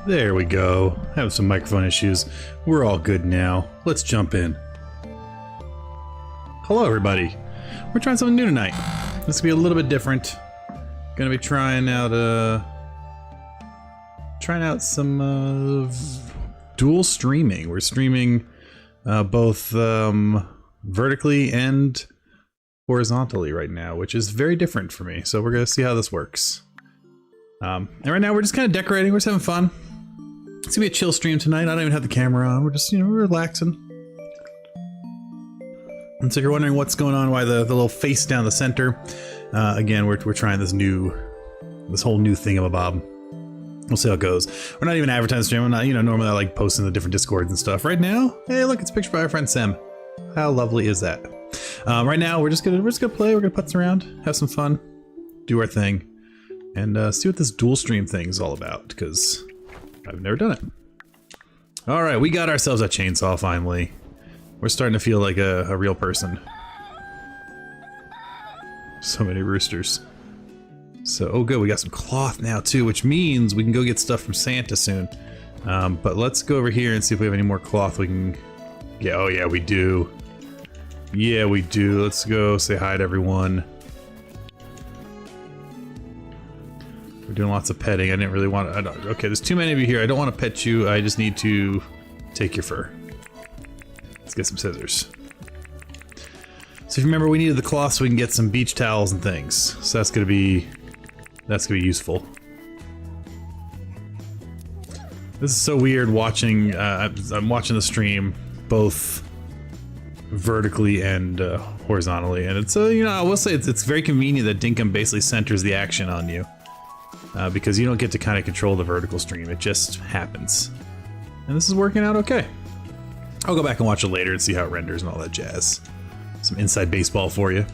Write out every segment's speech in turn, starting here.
There we go. Have some microphone issues. We're all good now. Let's jump in. Hello, everybody. We're trying something new tonight. This will be a little bit different. Gonna be trying out some dual streaming. We're streaming both vertically and horizontally right now, which is very different for me. So we're gonna see how this works. And right now we're just kind of decorating. We're just having fun. It's gonna be a chill stream tonight. I don't even have the camera on. We're just, you know, we're relaxing. And so if you're wondering what's going on, why the little face down the center, again, we're trying this whole new thingamabob. We'll see how it goes. We're not even advertising stream. I'm not, you know, normally I like posting the different Discords and stuff. Right now, hey, look, it's a picture by our friend Sam. How lovely is that? Right now, we're just gonna play. We're gonna putz around, have some fun, do our thing, and see what this dual stream thing is all about, because I've never done it. All right, we got ourselves a chainsaw finally. We're starting to feel like a real person. So many roosters. So, oh good, we got some cloth now too, which means we can go get stuff from Santa soon. But let's go over here and see if we have any more cloth we can get. Oh yeah, we do. Yeah, we do. Let's go say hi to everyone. We're doing lots of petting. I didn't really want to. Okay, there's too many of you here. I don't want to pet you. I just need to take your fur. Let's get some scissors. So if you remember, we needed the cloth so we can get some beach towels and things. So that's gonna be useful. This is so weird watching. I'm watching the stream both vertically and horizontally, and it's you know, I will say it's very convenient that Dinkum basically centers the action on you. Because you don't get to kind of control the vertical stream, it just happens. And this is working out okay. I'll go back and watch it later and see how it renders and all that jazz. Some inside baseball for you.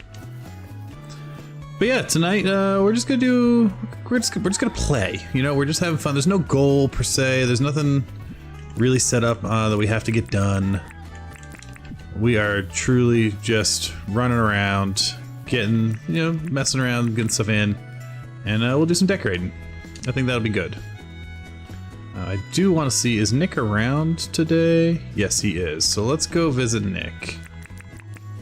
But yeah, tonight we're just gonna play. You know, we're just having fun. There's no goal per se. There's nothing really set up that we have to get done. We are truly just running around, getting, you know, messing around, getting stuff in. And we'll do some decorating. I think that'll be good. I do want to see, is Nick around today? Yes, he is. So let's go visit Nick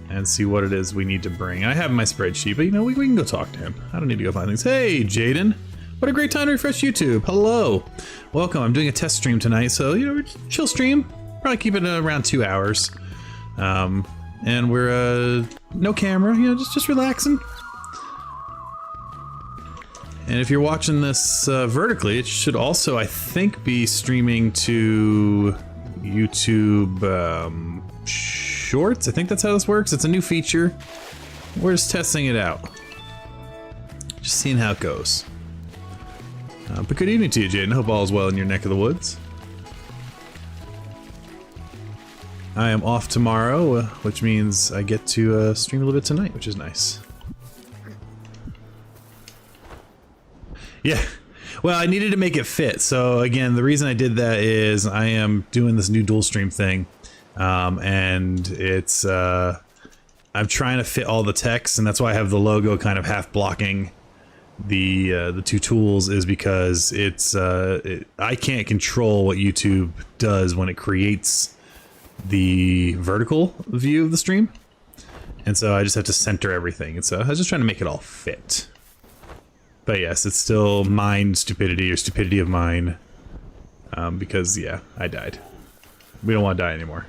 and see what it is we need to bring. I have my spreadsheet, but you know, we can go talk to him. I don't need to go find things. Hey, Jaden. What a great time to refresh YouTube. Hello. Welcome. I'm doing a test stream tonight, so, you know, chill stream. Probably keep it around 2 hours. And we're, no camera, you know, just relaxing. And if you're watching this vertically, it should also, I think, be streaming to YouTube Shorts. I think that's how this works. It's a new feature. We're just testing it out. Just seeing how it goes. But good evening to you, Jaden. Hope all is well in your neck of the woods. I am off tomorrow, which means I get to stream a little bit tonight, which is nice. Yeah, well, I needed to make it fit. So again, the reason I did that is I am doing this new dual stream thing, and it's I'm trying to fit all the text, and that's why I have the logo kind of half blocking the two tools, is because it's I can't control what YouTube does when it creates the vertical view of the stream, and so I just have to center everything. And so I was just trying to make it all fit. But yes, it's still mine stupidity, or stupidity of mine, because yeah, I died. We don't want to die anymore.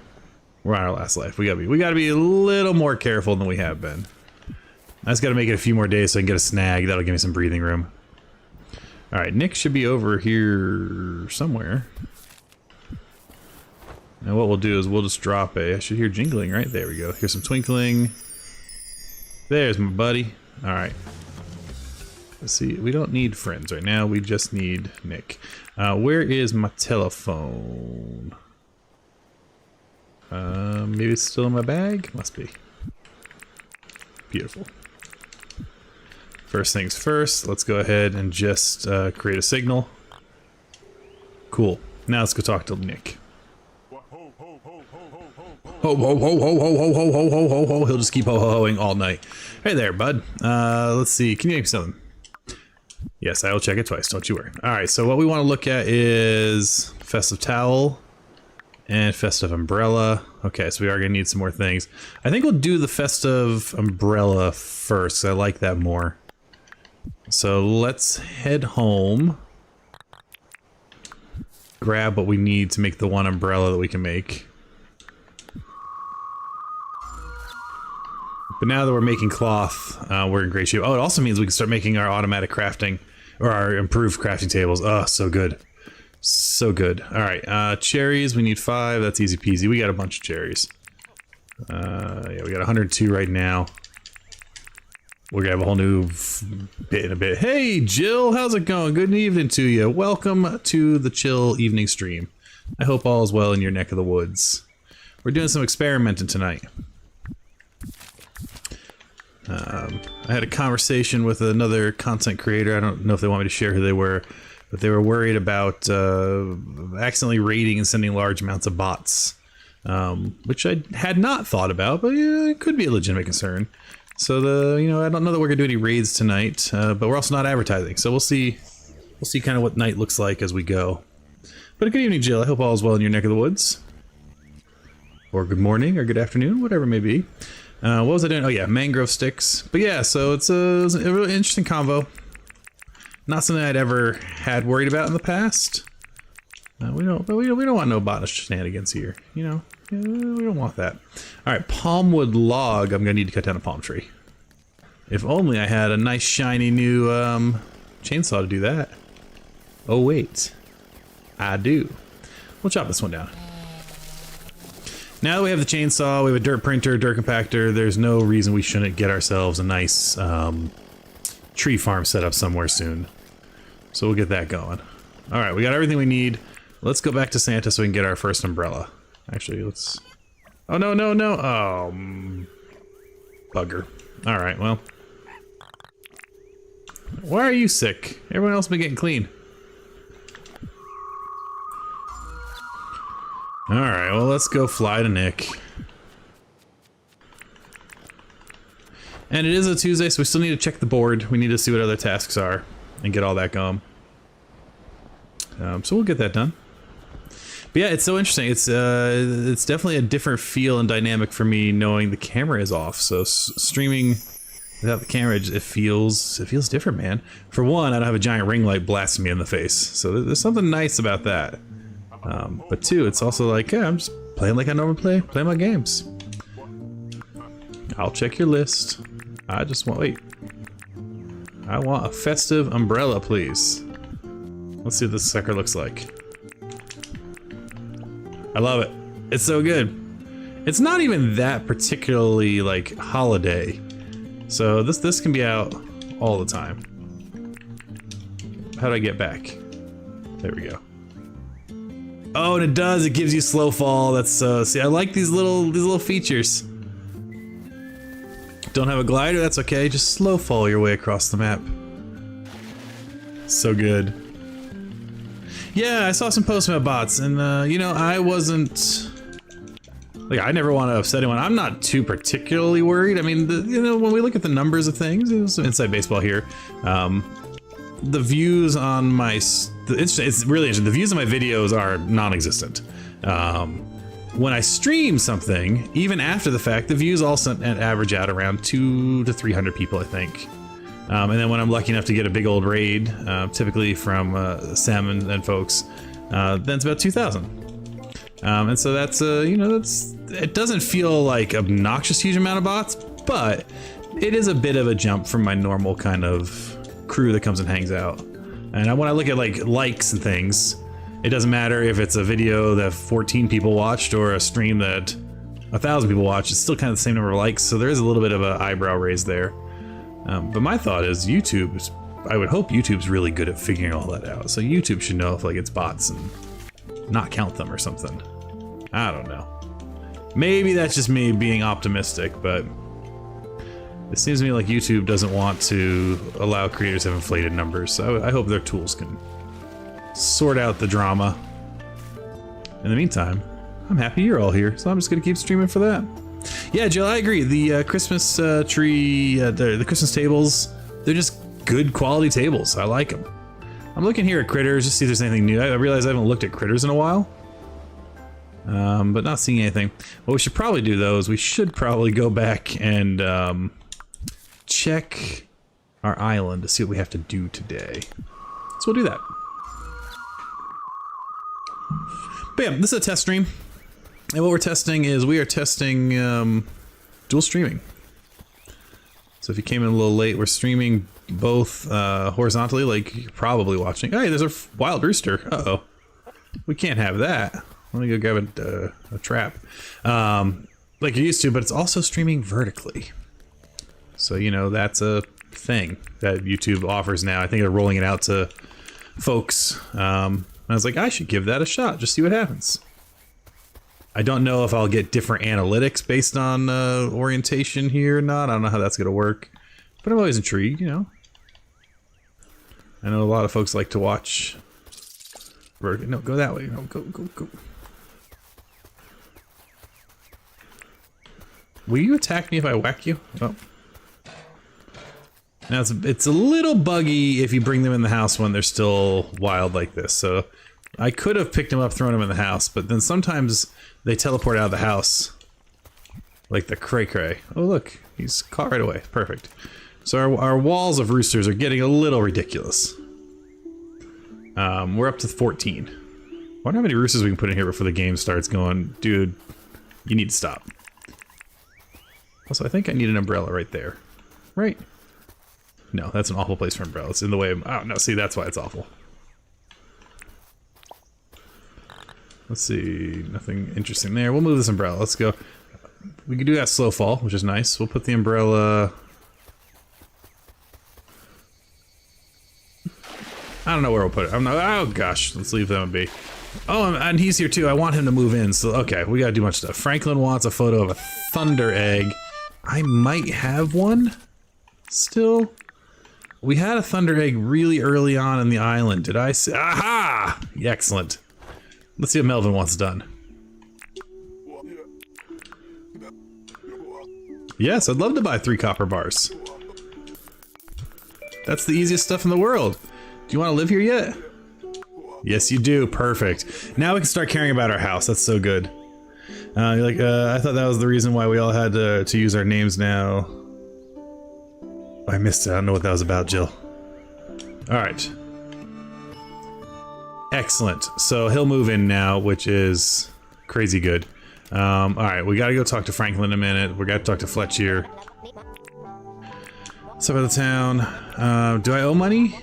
We're on our last life. We gotta be a little more careful than we have been. I just gotta make it a few more days so I can get a snag. That'll give me some breathing room. All right, Nick should be over here somewhere. And what we'll do is we'll just drop I should hear jingling, right? There we go. Here's some twinkling. There's my buddy. All right. Let's see, we don't need friends right now, we just need Nick. Where is my telephone? Maybe it's still in my bag? Must be. Beautiful. First things first, let's go ahead and just create a signal. Cool. Now let's go talk to Nick. Ho ho ho ho ho ho ho ho ho ho. He'll just keep ho ho hoing all night. Hey there, bud. Let's see, can you make something? Yes, I will check it twice. Don't you worry. All right, so what we want to look at is festive towel and festive umbrella. Okay, so we are going to need some more things. I think we'll do the festive umbrella first. I like that more. So let's head home. Grab what we need to make the one umbrella that we can make. But now that we're making cloth, we're in great shape. Oh, it also means we can start making our automatic crafting, or our improved crafting tables. Oh, so good. So good. All right, cherries, we need 5. That's easy peasy. We got a bunch of cherries. Yeah, we got 102 right now. We're gonna have a whole new bit in a bit. Hey, Jill, how's it going? Good evening to you. Welcome to the chill evening stream. I hope all is well in your neck of the woods. We're doing some experimenting tonight. I had a conversation with another content creator. I don't know if they want me to share who they were, but they were worried about accidentally raiding and sending large amounts of bots, which I had not thought about, but yeah, it could be a legitimate concern. So I don't know that we're gonna do any raids tonight, but we're also not advertising, so we'll see kind of what night looks like as we go. But good evening, Jill. I hope all is well in your neck of the woods, or good morning, or good afternoon, whatever it may be. What was I doing? Oh yeah, mangrove sticks. But yeah, so it's a really interesting combo. Not something I'd ever had worried about in the past. We don't want no botanish shenanigans here. You know, we don't want that. All right, palmwood log. I'm gonna need to cut down a palm tree. If only I had a nice shiny new chainsaw to do that. Oh wait, I do. We'll chop this one down. Now that we have the chainsaw, we have a dirt printer, dirt compactor, there's no reason we shouldn't get ourselves a nice tree farm set up somewhere soon. So we'll get that going. Alright, we got everything we need. Let's go back to Santa so we can get our first umbrella. Actually, let's... Oh, no, no, no! Oh, bugger. Alright, well. Why are you sick? Everyone else has been getting clean. Alright, well, let's go fly to Nick. And it is a Tuesday, so we still need to check the board. We need to see what other tasks are and get all that going. So we'll get that done. But yeah, it's so interesting. It's definitely a different feel and dynamic for me knowing the camera is off. So streaming without the camera, it feels different, man. For one, I don't have a giant ring light blasting me in the face, so there's something nice about that. But two, it's also like, yeah, I'm just playing like I normally play my games. I'll check your list. I just want, wait. I want a festive umbrella, please. Let's see what this sucker looks like. I love it. It's so good. It's not even that particularly like holiday. So this can be out all the time. How do I get back? There we go. Oh, and it does. It gives you slow fall. That's see, I like these little features. Don't have a glider? That's okay. Just slow fall your way across the map. So good. Yeah, I saw some posts about bots, and you know, I wasn't like, I never want to upset anyone. I'm not too particularly worried. I mean, you know, when we look at the numbers of things, it was some inside baseball here. The views on my it's really interesting. The views on my videos are non-existent. When I stream something, even after the fact, the views also average out around 200 to 300 people, I think. And then when I'm lucky enough to get a big old raid, typically from Sam and folks, then it's about 2,000. And so that's you know, it doesn't feel like obnoxious huge amount of bots, but it is a bit of a jump from my normal kind of crew that comes and hangs out. And when I look at like likes and things, it doesn't matter if it's a video that 14 people watched or a stream that 1,000 people watched, it's still kind of the same number of likes, so there is a little bit of an eyebrow raise there. But my thought is I would hope YouTube's really good at figuring all that out. So YouTube should know if like it's bots and not count them or something. I don't know. Maybe that's just me being optimistic, but it seems to me like YouTube doesn't want to allow creators to have inflated numbers, so I hope their tools can sort out the drama. In the meantime, I'm happy you're all here, so I'm just gonna keep streaming for that. Yeah, Jill, I agree. The Christmas tree, the Christmas tables, they're just good quality tables. I like them. I'm looking here at critters, just see if there's anything new. I realize I haven't looked at critters in a while. But not seeing anything. What we should probably do, though, is we should probably go back and check our island to see what we have to do today. So we'll do that. Bam! This is a test stream. And what we're testing is we are testing dual streaming. So if you came in a little late, we're streaming both horizontally, like you're probably watching. Hey, there's a wild rooster. Uh-oh. We can't have that. Let me go grab a trap. Like you used to, but it's also streaming vertically. So, you know, that's a thing that YouTube offers now. I think they're rolling it out to folks. And I was like, I should give that a shot, just see what happens. I don't know if I'll get different analytics based on orientation here or not. I don't know how that's going to work. But I'm always intrigued, you know. I know a lot of folks like to watch... No, go that way. No, go. Will you attack me if I whack you? Oh. Now, it's a little buggy if you bring them in the house when they're still wild like this. So I could have picked them up, thrown them in the house, but then sometimes they teleport out of the house. Like the cray-cray. Oh, look. He's caught right away. Perfect. So our walls of roosters are getting a little ridiculous. We're up to 14. I wonder how many roosters we can put in here before the game starts going. Dude, you need to stop. Also, I think I need an umbrella right there. Right? No, that's an awful place for an umbrella. It's in the way of... Oh, no, see, that's why it's awful. Let's see. Nothing interesting there. We'll move this umbrella. Let's go. We can do that slow fall, which is nice. We'll put the umbrella... I don't know where we'll put it. I'm not... Oh, gosh. Let's leave them be. Oh, and he's here, too. I want him to move in. So, okay, we gotta do much stuff. Franklin wants a photo of a thunder egg. I might have one still. We had a thunder egg really early on in the island. Did I see? Aha! Excellent. Let's see what Melvin wants done. Yes, I'd love to buy 3 copper bars. That's the easiest stuff in the world. Do you want to live here yet? Yes, you do. Perfect. Now we can start caring about our house. That's so good. I thought that was the reason why we all had to use our names now. I missed it. I don't know what that was about, Jill. Alright. Excellent. So he'll move in now, which is crazy good. Alright, we gotta go talk to Franklin in a minute. We gotta talk to Fletch here. What's up at the town? Do I owe money?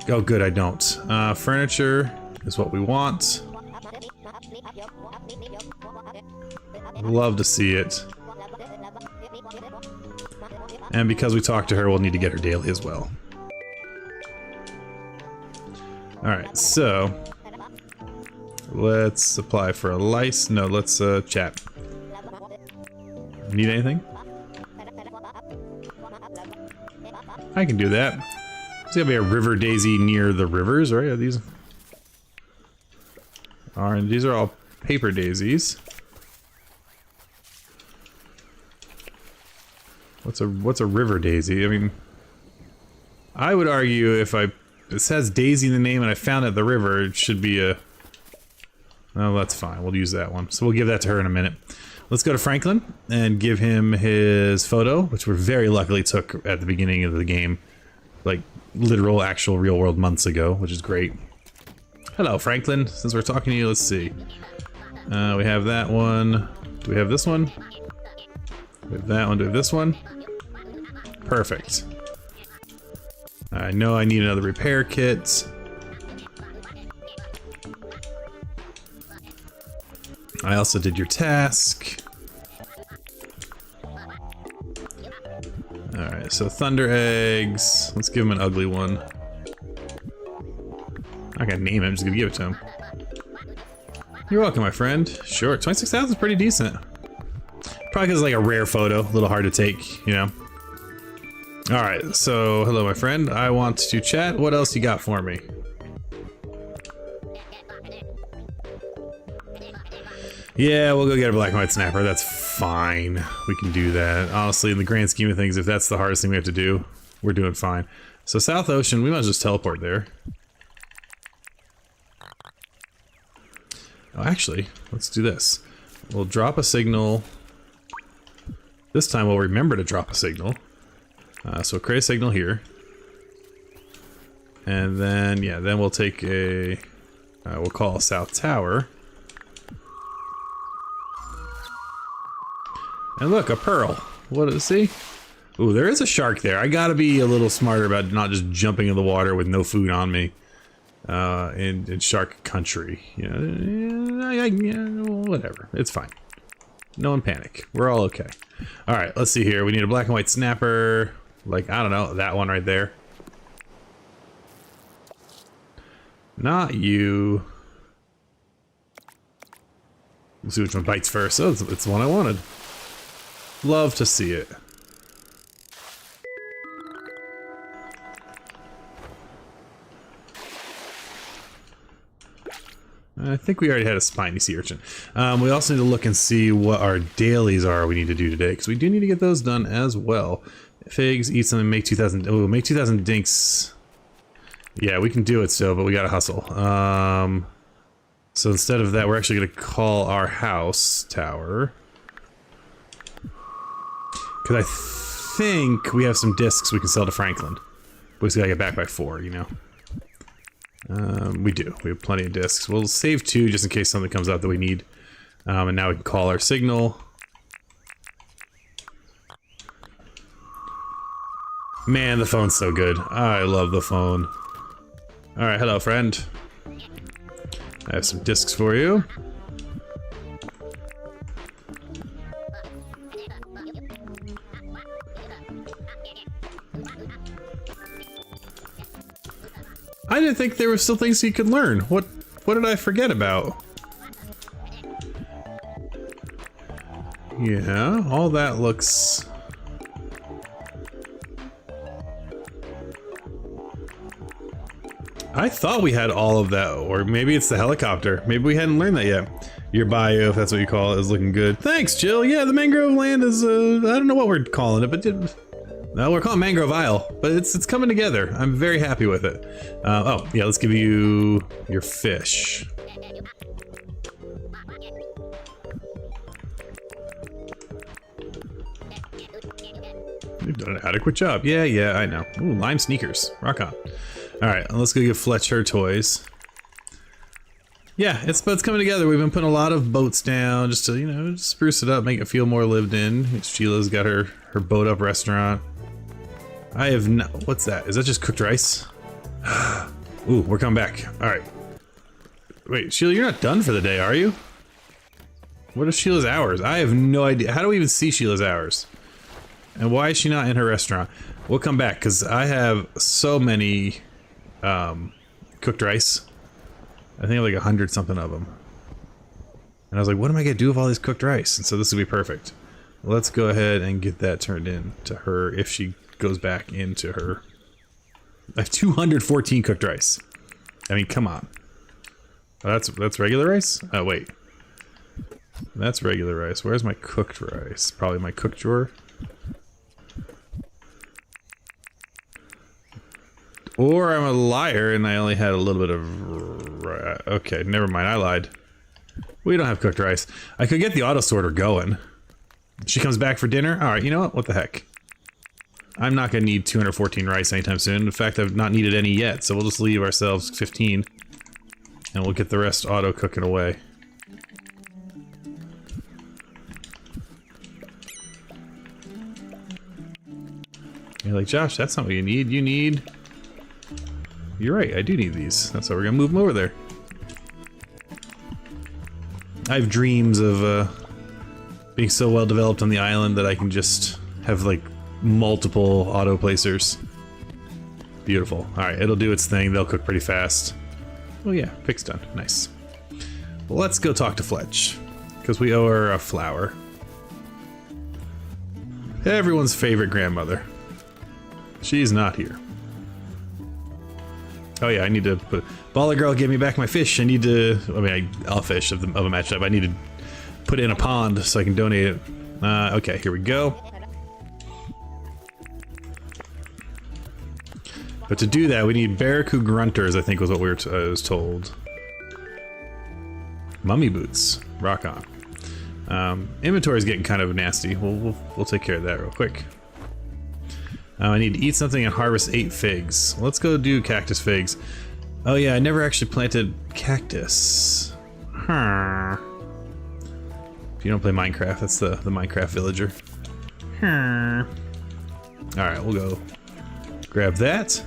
Oh, good, I don't. Furniture is what we want. Love to see it. And because we talked to her, we'll need to get her daily as well. Alright, so... let's apply for a license. No, let's chat. Need anything? I can do that. There's gonna be a river daisy near the rivers, right? These are all paper daisies. What's a river daisy? I mean, I would argue if it says daisy in the name and I found it at the river, it should be a... Oh, that's fine. We'll use that one. So we'll give that to her in a minute. Let's go to Franklin and give him his photo, which we very luckily took at the beginning of the game. Like, literal, actual, real-world months ago, which is great. Hello, Franklin. Since we're talking to you, let's see. We have that one. Do we have this one? We have that one. Do we have this one? Perfect. I know I need another repair kit. I also did your task. Alright, so thunder eggs. Let's give him an ugly one. I'm not gonna name him, I'm just gonna give it to him. You're welcome, my friend. Sure, 26,000 is pretty decent. Probably because it's like a rare photo, a little hard to take, you know. Alright, so hello, my friend. I want to chat. What else you got for me? Yeah, we'll go get a black and white snapper. That's fine. We can do that. Honestly, in the grand scheme of things, if that's the hardest thing we have to do, we're doing fine. So South Ocean, we might as well just teleport there. Oh, actually, let's do this. We'll drop a signal. This time we'll remember to drop a signal. So create a signal here. And then, yeah, then we'll take a... we'll call South Tower. And look, a pearl. What is see? Ooh, there is a shark there. I gotta be a little smarter about not just jumping in the water with no food on me. In shark country. You know, whatever. It's fine. No one panic. We're all okay. Alright, let's see here. We need a black and white snapper. Like, I don't know, that one right there. Not you. Let's see which one bites first. Oh, it's the one I wanted. Love to see it. I think we already had a spiny sea urchin. We also need to look and see what our dailies are we need to do today, because we do need to get those done as well. Figs, eat something, make 2,000. Oh, make 2,000 dinks. Yeah, we can do it still, but we gotta hustle. So instead of that, we're actually gonna call our house tower. Because I think we have some discs we can sell to Franklin. We just gotta get back by 4, you know. We do. We have plenty of discs. We'll save 2 just in case something comes out that we need. And now we can call our signal. Man, the phone's so good. I love the phone. Alright, hello friend. I have some discs for you. I didn't think there were still things he could learn. What did I forget about? Yeah, all that looks... I thought we had all of that, or maybe it's the helicopter. Maybe we hadn't learned that yet. Your bio, if that's what you call it, is looking good. Thanks, Jill. Yeah, the Mangrove Land is, I don't know what we're calling it, but no, we're calling Mangrove Isle, but it's coming together. I'm very happy with it. Oh, yeah, let's give you your fish. You've done an adequate job. Yeah, I know. Ooh, lime sneakers. Rock on. Alright, let's go give Fletch her toys. Yeah, it's coming together. We've been putting a lot of boats down just to, you know, spruce it up, make it feel more lived in. Sheila's got her boat up restaurant. I have no... What's that? Is that just cooked rice? Ooh, we're coming back. Alright. Wait, Sheila, you're not done for the day, are you? What are Sheila's hours? I have no idea. How do we even see Sheila's hours? And why is she not in her restaurant? We'll come back, because I have so many cooked rice. I think like 100 something of them. And I was like, what am I going to do with all this cooked rice? And so this would be perfect. Let's go ahead and get that turned in to her if she goes back into her. I have 214 cooked rice. I mean, come on. Oh, that's regular rice? Oh, wait. That's regular rice. Where's my cooked rice? Probably my cooked drawer. Or I'm a liar and I only had a little bit of... Okay, never mind. I lied. We don't have cooked rice. I could get the auto sorter going. She comes back for dinner? Alright, you know what? What the heck? I'm not going to need 214 rice anytime soon. In fact, I've not needed any yet, so we'll just leave ourselves 15. And we'll get the rest auto cooking away. You're like, Josh, that's not what you need. You need... You're right, I do need these. That's why we're gonna move them over there. I have dreams of being so well developed on the island that I can just have like multiple auto placers. Beautiful. Alright, it'll do its thing. They'll cook pretty fast. Oh yeah, fix done. Nice. Well, let's go talk to Fletch, because we owe her a flower. Everyone's favorite grandmother. She's not here. Oh yeah, I need to put... Baller Girl, give me back my fish. I need to... I mean, I'll fish of a matchup. I need to put it in a pond so I can donate it. Okay, here we go. But to do that, we need Barracu Grunters, I think was what we were I was told. Mummy boots. Rock on. Inventory is getting kind of nasty. We'll take care of that real quick. I need to eat something and harvest 8 figs. Let's go do cactus figs. Oh yeah, I never actually planted cactus. Huh. If you don't play Minecraft, that's the Minecraft villager. Huh. Alright, we'll go grab that.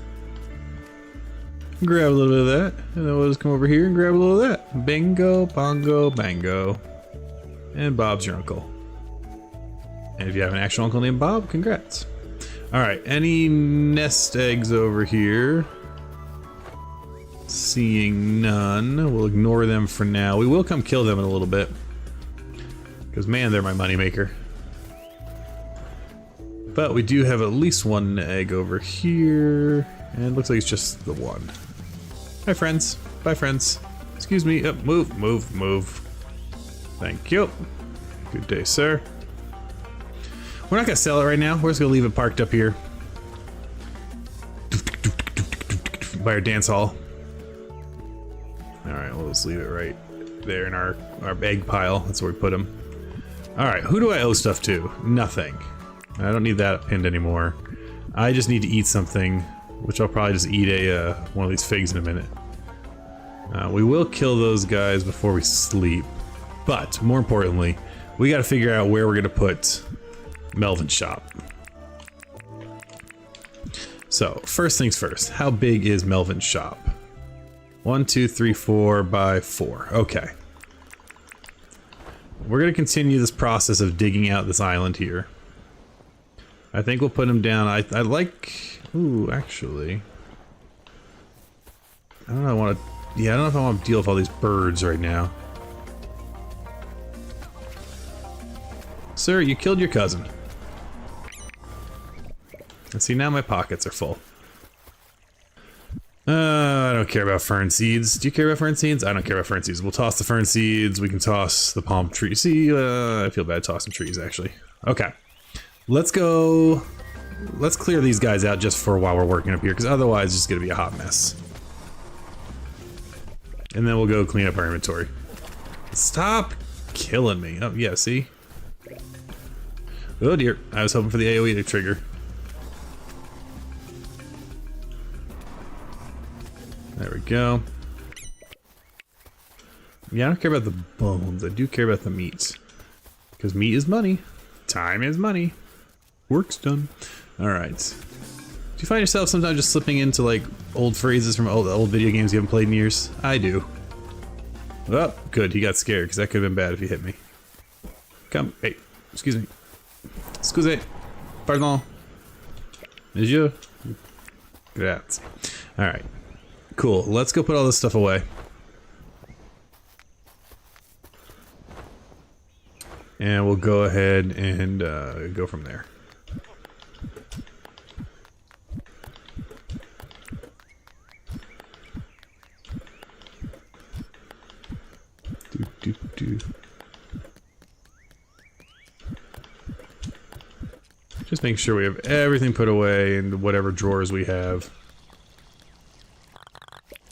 Grab a little bit of that. And then we'll just come over here and grab a little of that. Bingo, bongo, bango. And Bob's your uncle. And if you have an actual uncle named Bob, congrats. Alright, any nest eggs over here? Seeing none. We'll ignore them for now. We will come kill them in a little bit. Because, man, they're my moneymaker. But we do have at least one egg over here. And it looks like it's just the one. Hi, friends. Bye, friends. Excuse me. Move, move, move. Thank you. Good day, sir. We're not going to sell it right now. We're just going to leave it parked up here. By our dance hall. Alright, we'll just leave it right there in our egg pile. That's where we put them. Alright, who do I owe stuff to? Nothing. I don't need that pinned anymore. I just need to eat something, which I'll probably just eat one of these figs in a minute. We will kill those guys before we sleep. But, more importantly, we gotta figure out where we're gonna put Melvin's shop. So, first things first, how big is Melvin's shop? 1, 2, 3, 4 by 4. Okay. We're gonna continue this process of digging out this island here. I think we'll put him down. I like... Ooh, actually... I don't know, I want to... Yeah, I don't know if I want to deal with all these birds right now. Sir, you killed your cousin. And see, now my pockets are full. I don't care about fern seeds. Do you care about fern seeds? I don't care about fern seeds. We'll toss the fern seeds. We can toss the palm tree. See, I feel bad tossing trees, actually. Okay. Let's go... Let's clear these guys out just for while we're working up here, because otherwise it's just going to be a hot mess. And then we'll go clean up our inventory. Stop killing me. Oh, yeah, see? Oh, dear. I was hoping for the AoE to trigger. There we go. Yeah, I don't care about the bones. I do care about the meat. Because meat is money. Time is money. Work's done. Alright. Do you find yourself sometimes just slipping into, like, old phrases from old video games you haven't played in years? I do. Oh, good. He got scared, because that could have been bad if he hit me. Come. Hey. Excuse me. Excuse. Pardon. Monsieur. Grazie. Alright. Cool. Let's go put all this stuff away. And we'll go ahead and go from there. Just make sure we have everything put away in whatever drawers we have.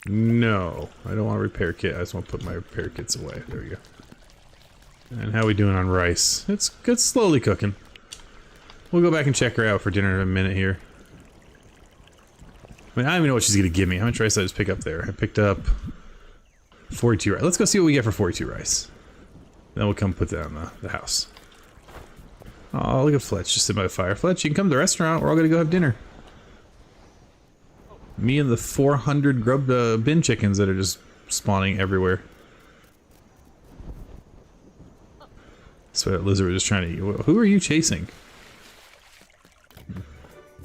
No, I don't want a repair kit. I just want to put my repair kits away. There we go. And how we doing on rice? It's slowly cooking. We'll go back and check her out for dinner in a minute here. I mean, I don't even know what she's gonna give me. How much rice did I just pick up there? I picked up 42 rice. Let's go see what we get for 42 rice. Then we'll come put that on the house. Oh, look at Fletch just sitting by the fire. Fletch, you can come to the restaurant. We're all gonna go have dinner. Me and the 400 grub bin chickens that are just spawning everywhere. So that lizard was just trying to eat. Who are you chasing?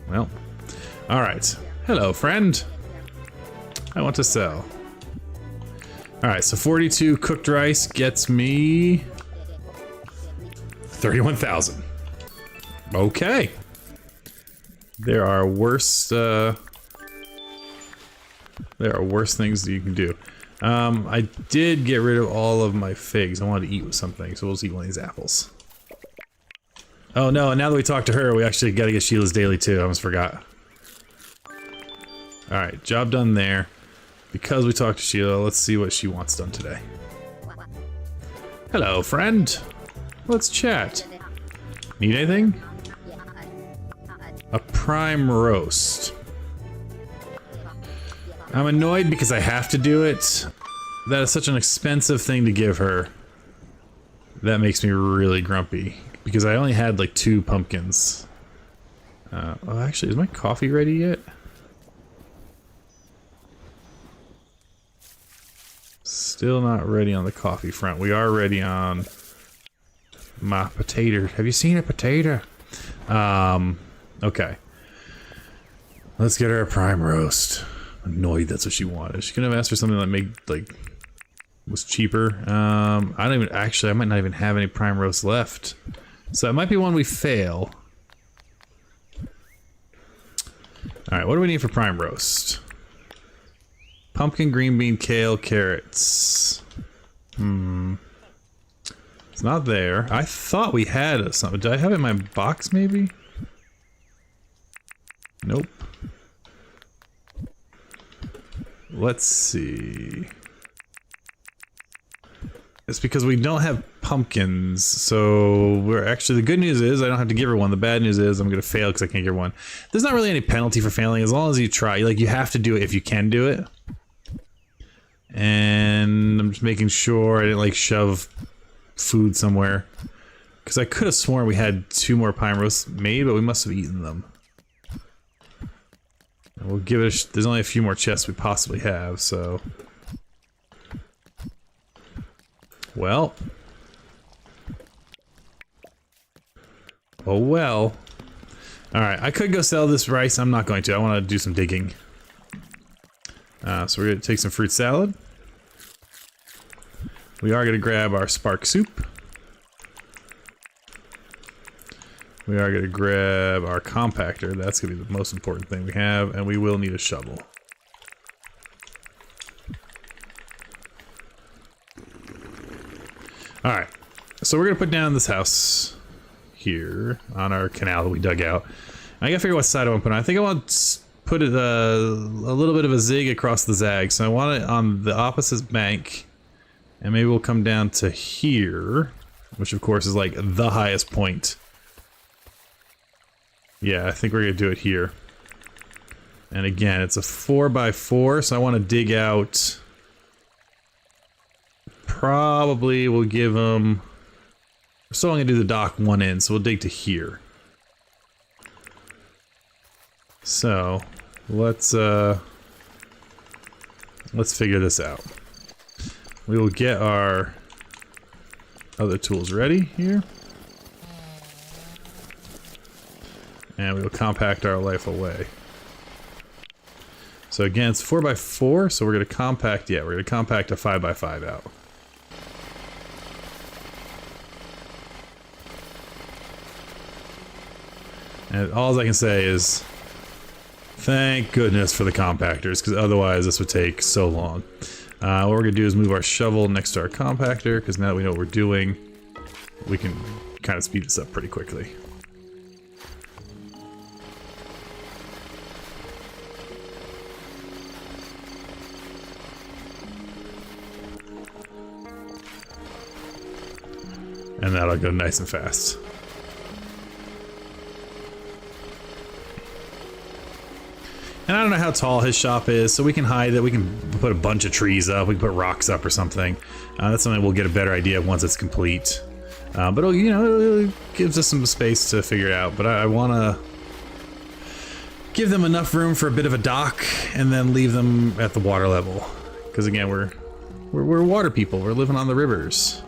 Well, alright. Hello, friend. I want to sell. Alright, so 42 cooked rice gets me 31,000. Okay. There are worse things that you can do. I did get rid of all of my figs. I wanted to eat with something, so we'll just eat one of these apples. Oh no, and now that we talked to her, we actually gotta get Sheila's daily too. I almost forgot. Alright, job done there. Because we talked to Sheila, let's see what she wants done today. Hello, friend. Let's chat. Need anything? A prime roast. I'm annoyed because I have to do it. That is such an expensive thing to give her. That makes me really grumpy. Because I only had like 2 pumpkins. Oh, actually, is my coffee ready yet? Still not ready on the coffee front. We are ready on my potato. Have you seen a potato? Okay. Let's get her a prime roast. Annoyed that's what she wanted. She couldn't have asked for something that made, like, was cheaper. I don't even, actually, I might not even have any prime roast left. So it might be one we fail. Alright, what do we need for prime roast? Pumpkin, green bean, kale, carrots. It's not there. I thought we had something. Did I have it in my box, maybe? Nope. Let's see. It's because we don't have pumpkins, so we're actually, the good news is I don't have to give her one. The bad news is I'm gonna fail because I can't give her one. There's not really any penalty for failing as long as you try. Like, you have to do it if you can do it. And I'm just making sure I didn't like shove food somewhere. Because I could have sworn we had 2 more prime roasts made, but we must have eaten them. And we'll give it there's only a few more chests we possibly have, so... Well. Oh well. Alright, I could go sell this rice. I'm not going to. I want to do some digging. So we're going to take some fruit salad. We are going to grab our spark soup. We are going to grab our compactor. That's going to be the most important thing we have. And we will need a shovel. Alright. So we're going to put down this house here on our canal that we dug out. I gotta figure what side I want to put on. I think I want to put it a little bit of a zig across the zag. So I want it on the opposite bank. And maybe we'll come down to here. Which of course is like the highest point. Yeah, I think we're going to do it here. And again, it's a 4x4, so I want to dig out... Probably we'll give them... We're still going to do the dock one end, so we'll dig to here. So, let's figure this out. We will get our other tools ready here. And we will compact our life away. So again, it's 4x4, so we're going to compact, yeah, we're going to compact a 5x5 out. And all I can say is, thank goodness for the compactors, because otherwise this would take so long. What we're going to do is move our shovel next to our compactor, because now that we know what we're doing, we can kind of speed this up pretty quickly. And that'll go nice and fast. And I don't know how tall his shop is, so we can hide it. We can put a bunch of trees up. We can put rocks up or something. That's something we'll get a better idea of once it's complete. But it'll, you know, it gives us some space to figure it out. But I want to give them enough room for a bit of a dock, and then leave them at the water level. Because again, we're water people. We're living on the rivers,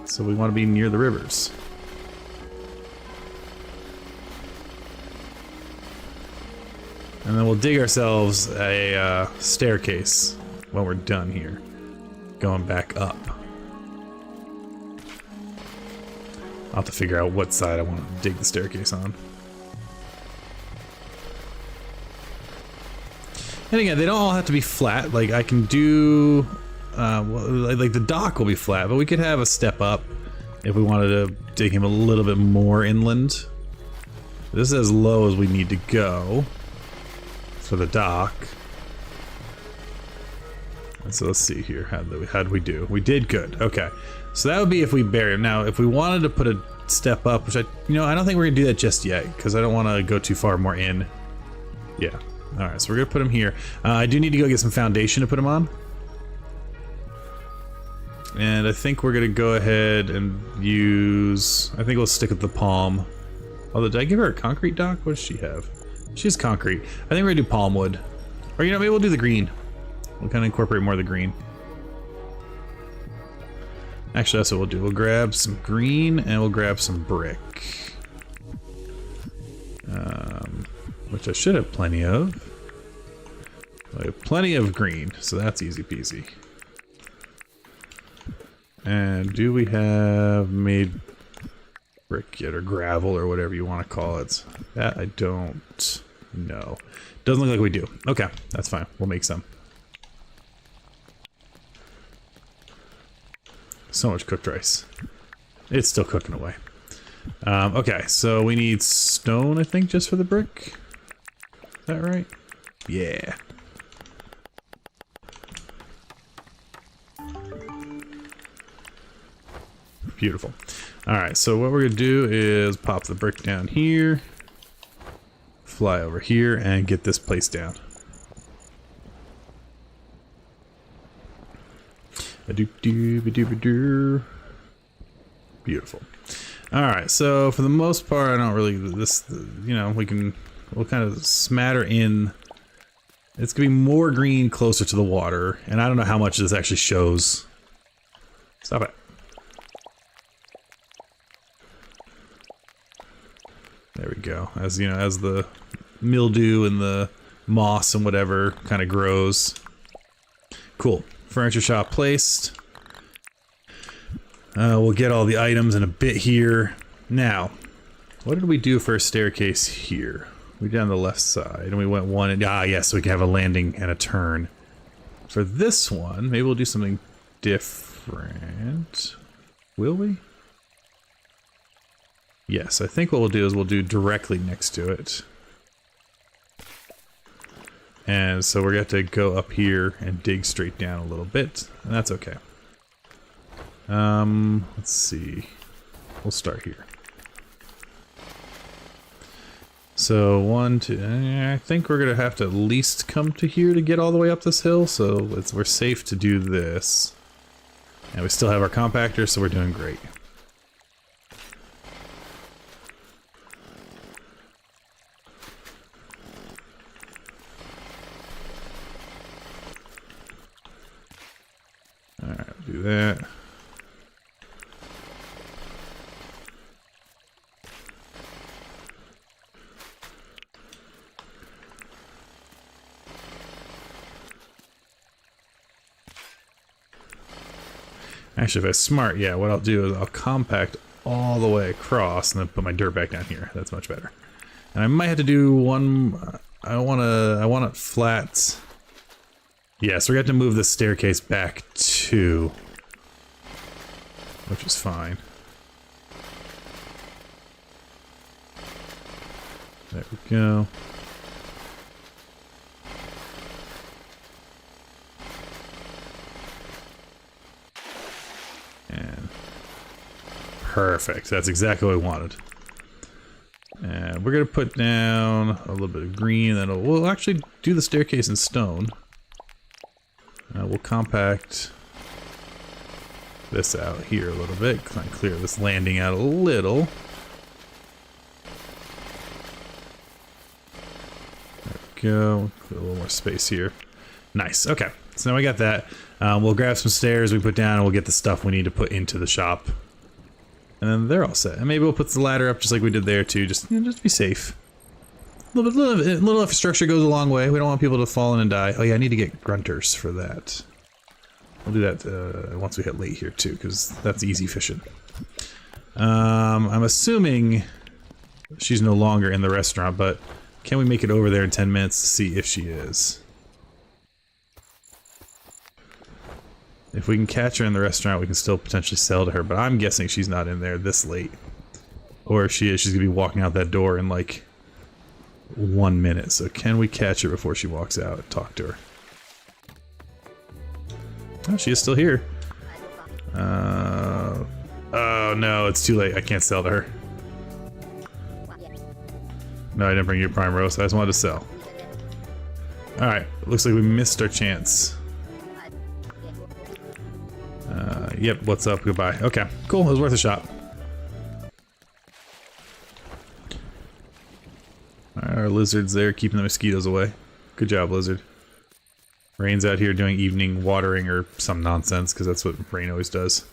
so we want to be near the rivers. And then we'll dig ourselves a staircase when we're done here. Going back up. I'll have to figure out what side I want to dig the staircase on. And again, they don't all have to be flat. Like, I can do... like the dock will be flat, but we could have a step up if we wanted to dig him a little bit more inland. This is as low as we need to go for the dock. And so let's see here. How'd we do? We did good. Okay. So that would be if we bury him. Now, if we wanted to put a step up, which I don't think we're gonna do that just yet because I don't want to go too far more in. Yeah. All right. So we're gonna put him here. I do need to go get some foundation to put him on. And I think we're gonna go ahead and use. I think we'll stick with the palm. Although, did I give her a concrete dock? What does she have? She has concrete. I think we're gonna do palm wood. Or maybe we'll do the green. We'll kind of incorporate more of the green. Actually, that's what we'll do. We'll grab some green and we'll grab some brick. Which I should have plenty of. I have plenty of green, so that's easy peasy. And do we have made brick yet, or gravel, or whatever you want to call it? That I don't know. Doesn't look like we do. Okay, that's fine. We'll make some. So much cooked rice. It's still cooking away. Okay, so we need stone, I think, just for the brick. Is that right? Yeah. Beautiful. Alright, so what we're going to do is pop the brick down here. Fly over here and get this place down. Beautiful. Alright, so for the most part, I don't really, we'll kind of smatter in. It's gonna be more green closer to the water, and I don't know how much this actually shows. Stop it. There we go. As as the mildew and the moss and whatever kind of grows. Cool. Furniture shop placed. We'll get all the items in a bit here. Now, what did we do for a staircase here? We did on the left side, and we went one, and yes, so we can have a landing and a turn. For this one, maybe we'll do something different. Will we? Yes, I think what we'll do is we'll do directly next to it. And so we're going to have to go up here and dig straight down a little bit, and that's okay. Let's see. We'll start here. So 1, 2, I think we're going to have to at least come to here to get all the way up this hill, so we're safe to do this. And we still have our compactor, so we're doing great. Alright, do that. Actually, if I was smart, yeah, what I'll do is I'll compact all the way across and then put my dirt back down here. That's much better. And I might have to do one. I want it flat. Yeah, so we're going to have to move the staircase back too, which is fine. There we go. And perfect. That's exactly what I wanted. And we're gonna put down a little bit of green. Then we'll actually do the staircase in stone. We'll compact this out here a little bit. Kind of clear this landing out a little. There we go. Put a little more space here. Nice. Okay. So now we got that. We'll grab some stairs we put down and we'll get the stuff we need to put into the shop. And then they're all set. And maybe we'll put the ladder up just like we did there too, just to be safe. A little infrastructure goes a long way. We don't want people to fall in and die. Oh yeah, I need to get grunters for that. We'll do that once we hit late here too, because that's easy fishing. I'm assuming she's no longer in the restaurant, but can we make it over there in 10 minutes to see if she is? If we can catch her in the restaurant, we can still potentially sell to her, but I'm guessing she's not in there this late. Or if she is, she's gonna be walking out that door in like 1 minute. So can we catch her before she walks out and talk to her? Oh, she is still here. Oh no, it's too late. I can't sell to her. No, I didn't bring you a prime roast. I just wanted to sell. Alright, looks like we missed our chance. Yep, what's up? Goodbye. Okay, cool. It was worth a shot. Our lizard's there keeping the mosquitoes away. Good job, lizard. Rain's out here doing evening watering or some nonsense, because that's what rain always does.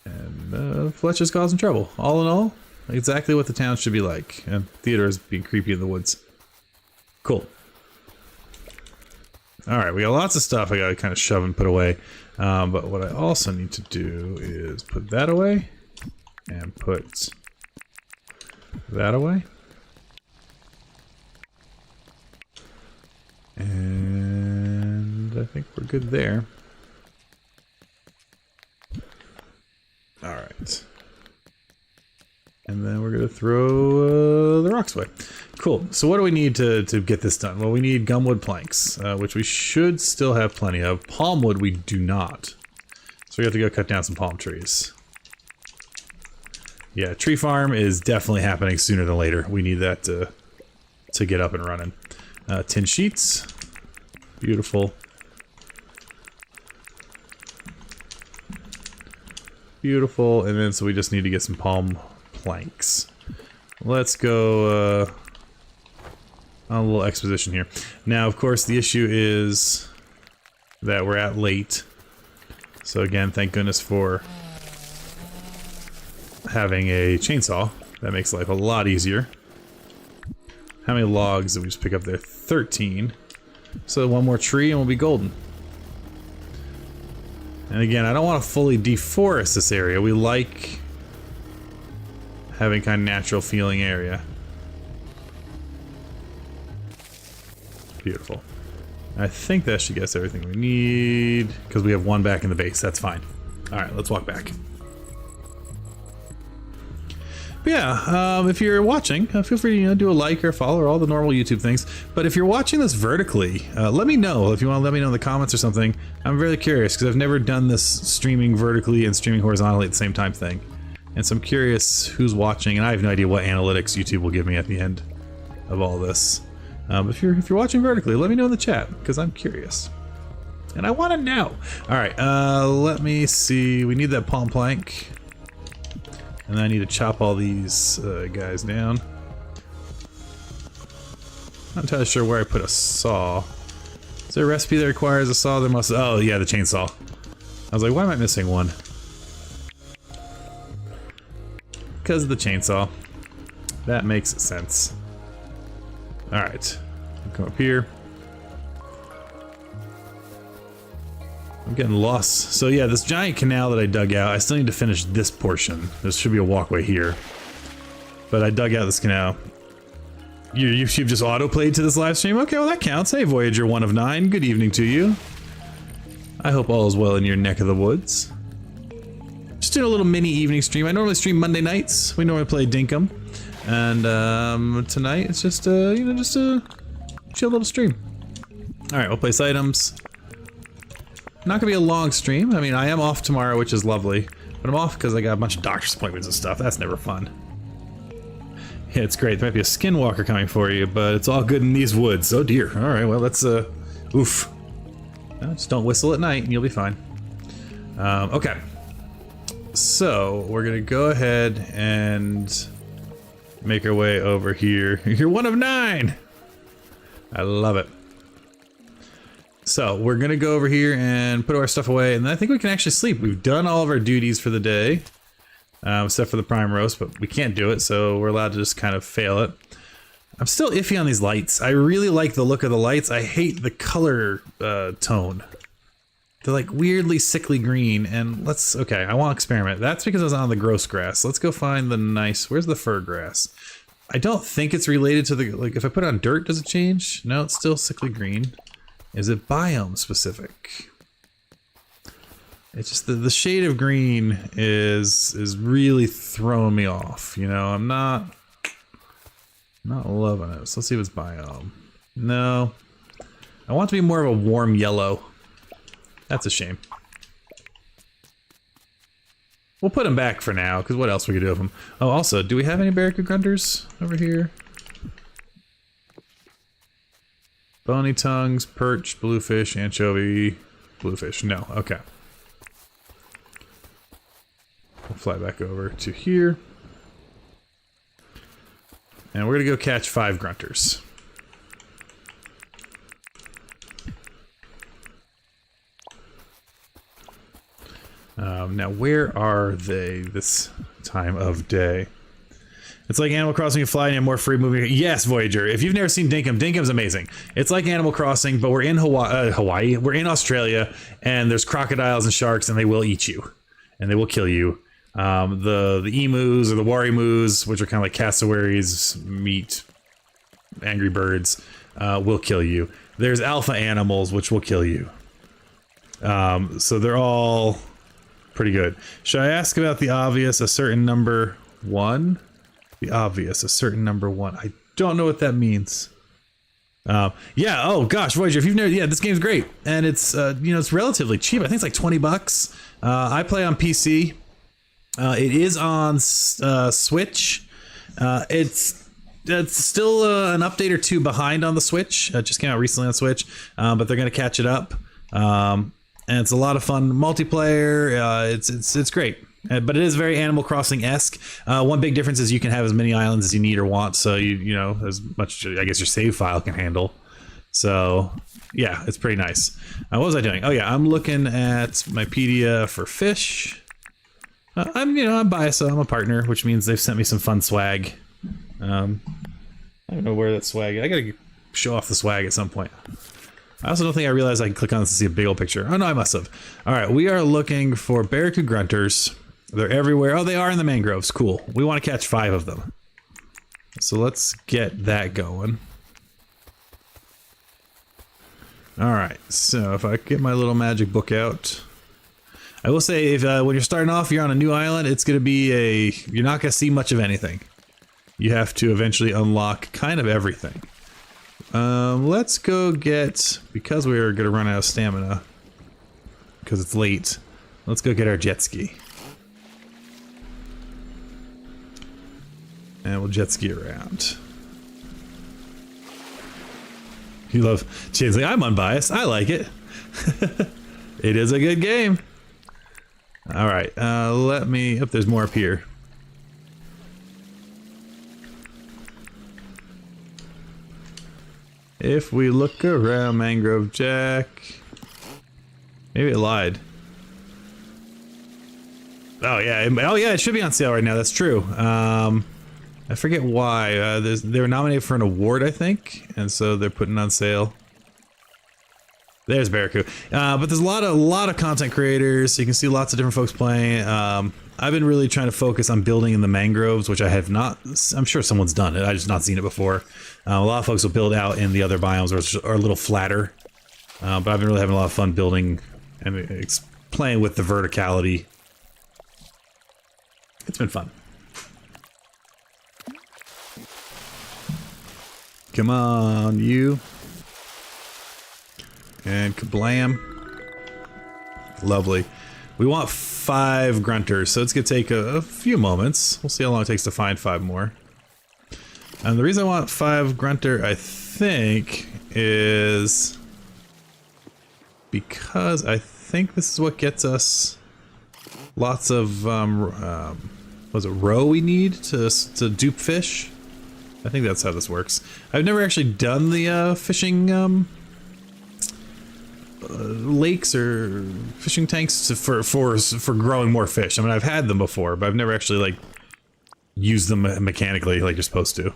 And Fletcher's causing trouble. All in all, exactly what the town should be like. And Theodore's being creepy in the woods. Cool. Alright, we got lots of stuff I gotta kind of shove and put away. But what I also need to do is put that away. And put that away. And I think we're good there. Alright. And then we're going to throw the rocks away. Cool. So what do we need to get this done? Well, we need gumwood planks, which we should still have plenty of. Palm wood we do not. So we have to go cut down some palm trees. Yeah, tree farm is definitely happening sooner than later. We need that to get up and running. Tin sheets. Beautiful. Beautiful. And then so we just need to get some palm planks. Let's go on a little exposition here. Now, of course, the issue is that we're at late. So again, thank goodness for having a chainsaw. That makes life a lot easier. How many logs did we just pick up there? 13. So one more tree and we'll be golden. And again, I don't want to fully deforest this area. We like having kind of natural feeling area. Beautiful. I think that should get us everything we need, because we have one back in the base. That's fine. Alright, let's walk back. But yeah, if you're watching, feel free to do a like or follow or all the normal YouTube things. But if you're watching this vertically, let me know if you want to let me know in the comments or something. I'm really curious because I've never done this streaming vertically and streaming horizontally at the same time thing. And so I'm curious who's watching, and I have no idea what analytics YouTube will give me at the end of all this. If you're watching vertically, let me know in the chat because I'm curious. And I want to know. All right, let me see. We need that palm plank. And then I need to chop all these guys down. Not entirely sure where I put a saw. Is there a recipe that requires a saw? There must. Oh yeah, the chainsaw. I was like, why am I missing one? Because of the chainsaw. That makes sense. All right, come up here. I'm getting lost. So yeah, this giant canal that I dug out, I still need to finish this portion. There should be a walkway here. But I dug out this canal. You've just auto-played to this live stream? Okay, well that counts. Hey, Voyager 1 of 9, good evening to you. I hope all is well in your neck of the woods. Just doing a little mini evening stream. I normally stream Monday nights. We normally play Dinkum. And tonight it's just, just a chill little stream. Alright, we'll place items. Not gonna be a long stream. I mean, I am off tomorrow, which is lovely. But I'm off because I got a bunch of doctor's appointments and stuff. That's never fun. Yeah, it's great. There might be a skinwalker coming for you, but it's all good in these woods. Oh dear. Alright, well, that's, oof. No, just don't whistle at night and you'll be fine. Okay. So, we're gonna go ahead and make our way over here. You're 1 of 9! I love it. So, we're gonna go over here and put our stuff away, and then I think we can actually sleep. We've done all of our duties for the day. Except for the prime roast, but we can't do it, so we're allowed to just kind of fail it. I'm still iffy on these lights. I really like the look of the lights. I hate the color tone. They're like weirdly sickly green, and okay, I want to experiment. That's because I was on the gross grass. Let's go find the nice, where's the fir grass? I don't think it's related to the, like if I put it on dirt, does it change? No, it's still sickly green. Is it biome specific? It's just the shade of green is really throwing me off, you know? I'm not loving it. So let's see if it's biome. No. I want it to be more of a warm yellow. That's a shame. We'll put them back for now, because what else we could do with them? Oh, also, do we have any barracuda grunters over here? Bony tongues, perch, bluefish, anchovy, bluefish. No, okay. We'll fly back over to here. And we're gonna go catch 5 grunters. Now, where are they this time of day? It's like Animal Crossing, you fly and you have more free moving. Yes, Voyager. If you've never seen Dinkum, Dinkum's amazing. It's like Animal Crossing, but we're in Hawaii. We're in Australia, and there's crocodiles and sharks, and they will eat you, and they will kill you. The emus or the warimus, which are kind of like cassowaries meet angry birds, will kill you. There's alpha animals, which will kill you. So they're all pretty good. Should I ask about the obvious, a certain number 1? The obvious, a certain number 1. I don't know what that means. Yeah, oh gosh, Voyager, if you've never, yeah, this game's great. And it's, you know, it's relatively cheap. I think it's like 20 bucks. I play on PC. It is on Switch. It's still an update or 2 behind on the Switch. It just came out recently on Switch, but they're going to catch it up. And it's a lot of fun multiplayer. It's great. But it is very Animal Crossing-esque. One big difference is you can have as many islands as you need or want, so you know, as much, I guess, your save file can handle. So yeah, it's pretty nice. What was I doing? Oh yeah, I'm looking at Mypedia for fish. I'm biased, so I'm a partner, which means they've sent me some fun swag. I don't know where that swag is. I gotta show off the swag at some point. I also don't think I realized I can click on this to see a big old picture. Oh no, I must have. Alright, we are looking for barracuda grunters. They're everywhere. Oh, they are in the mangroves. Cool. We want to catch 5 of them. So let's get that going. Alright, so if I get my little magic book out. I will say, if when you're starting off, you're on a new island, it's going to be you're not going to see much of anything. You have to eventually unlock kind of everything. Let's go get, because we're going to run out of stamina, because it's late, let's go get our jet ski. And we'll jet ski around. You love Chainsley. I'm unbiased. I like it. It is a good game. Alright, let me... Oh, there's more up here. If we look around, Mangrove Jack... Maybe it lied. Oh yeah, it should be on sale right now, that's true. I forget why. They were nominated for an award, I think, and so they're putting it on sale. There's Barracuda. But there's a lot of content creators, so you can see lots of different folks playing. I've been really trying to focus on building in the mangroves, which I have not. I'm sure someone's done it. I've just not seen it before. A lot of folks will build out in the other biomes, which are a little flatter. But I've been really having a lot of fun building and playing with the verticality. It's been fun. Come on, you. And kablam. Lovely. We want 5 grunters, so it's gonna take a few moments. We'll see how long it takes to find 5 more. And the reason I want 5 grunter, I think, is because I think this is what gets us lots of was it roe we need to dupe fish? I think that's how this works. I've never actually done the fishing lakes or fishing tanks for growing more fish. I mean, I've had them before, but I've never actually like used them mechanically like you're supposed to.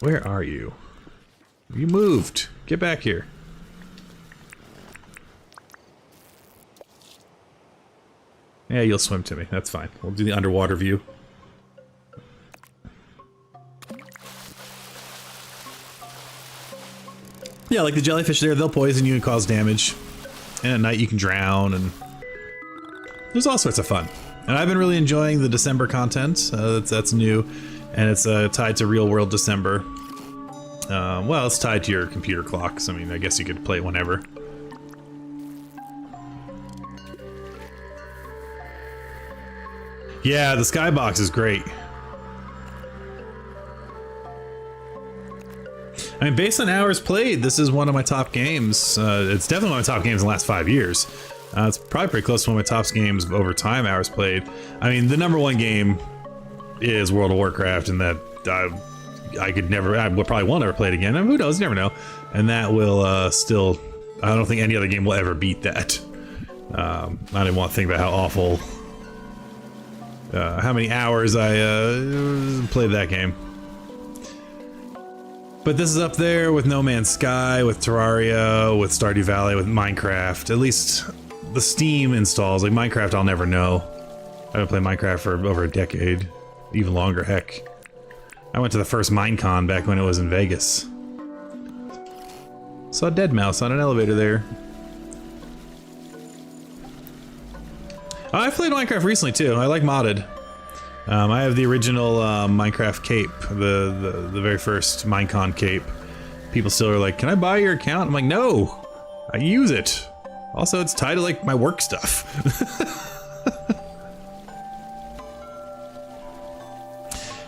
Where are you? You moved. Get back here. Yeah, you'll swim to me. That's fine. We'll do the underwater view. Yeah, like the jellyfish there, they'll poison you and cause damage. And at night you can drown, and there's all sorts of fun. And I've been really enjoying the December content. That's new, and it's tied to Real World December. Well, it's tied to your computer clocks. I mean, I guess you could play it whenever. Yeah, the skybox is great. I mean, based on hours played, this is one of my top games. It's definitely one of my top games in the last 5 years. It's probably pretty close to one of my top games over time, hours played. I mean, the #1 game is World of Warcraft, and that I could never, I would probably won't ever play it again. I mean, who knows? You never know. And that will still, I don't think any other game will ever beat that. I didn't want to think about how awful, how many hours I played that game. But this is up there with No Man's Sky, with Terraria, with Stardew Valley, with Minecraft. At least the Steam installs. Like Minecraft, I'll never know. I haven't played Minecraft for over a decade. Even longer, heck. I went to the first Minecon back when it was in Vegas. Saw Deadmau5 on an elevator there. I've played Minecraft recently too. I like modded. I have the original Minecraft cape, the very first Minecon cape. People still are like, "Can I buy your account?" I'm like, "No, I use it." Also, it's tied to like my work stuff.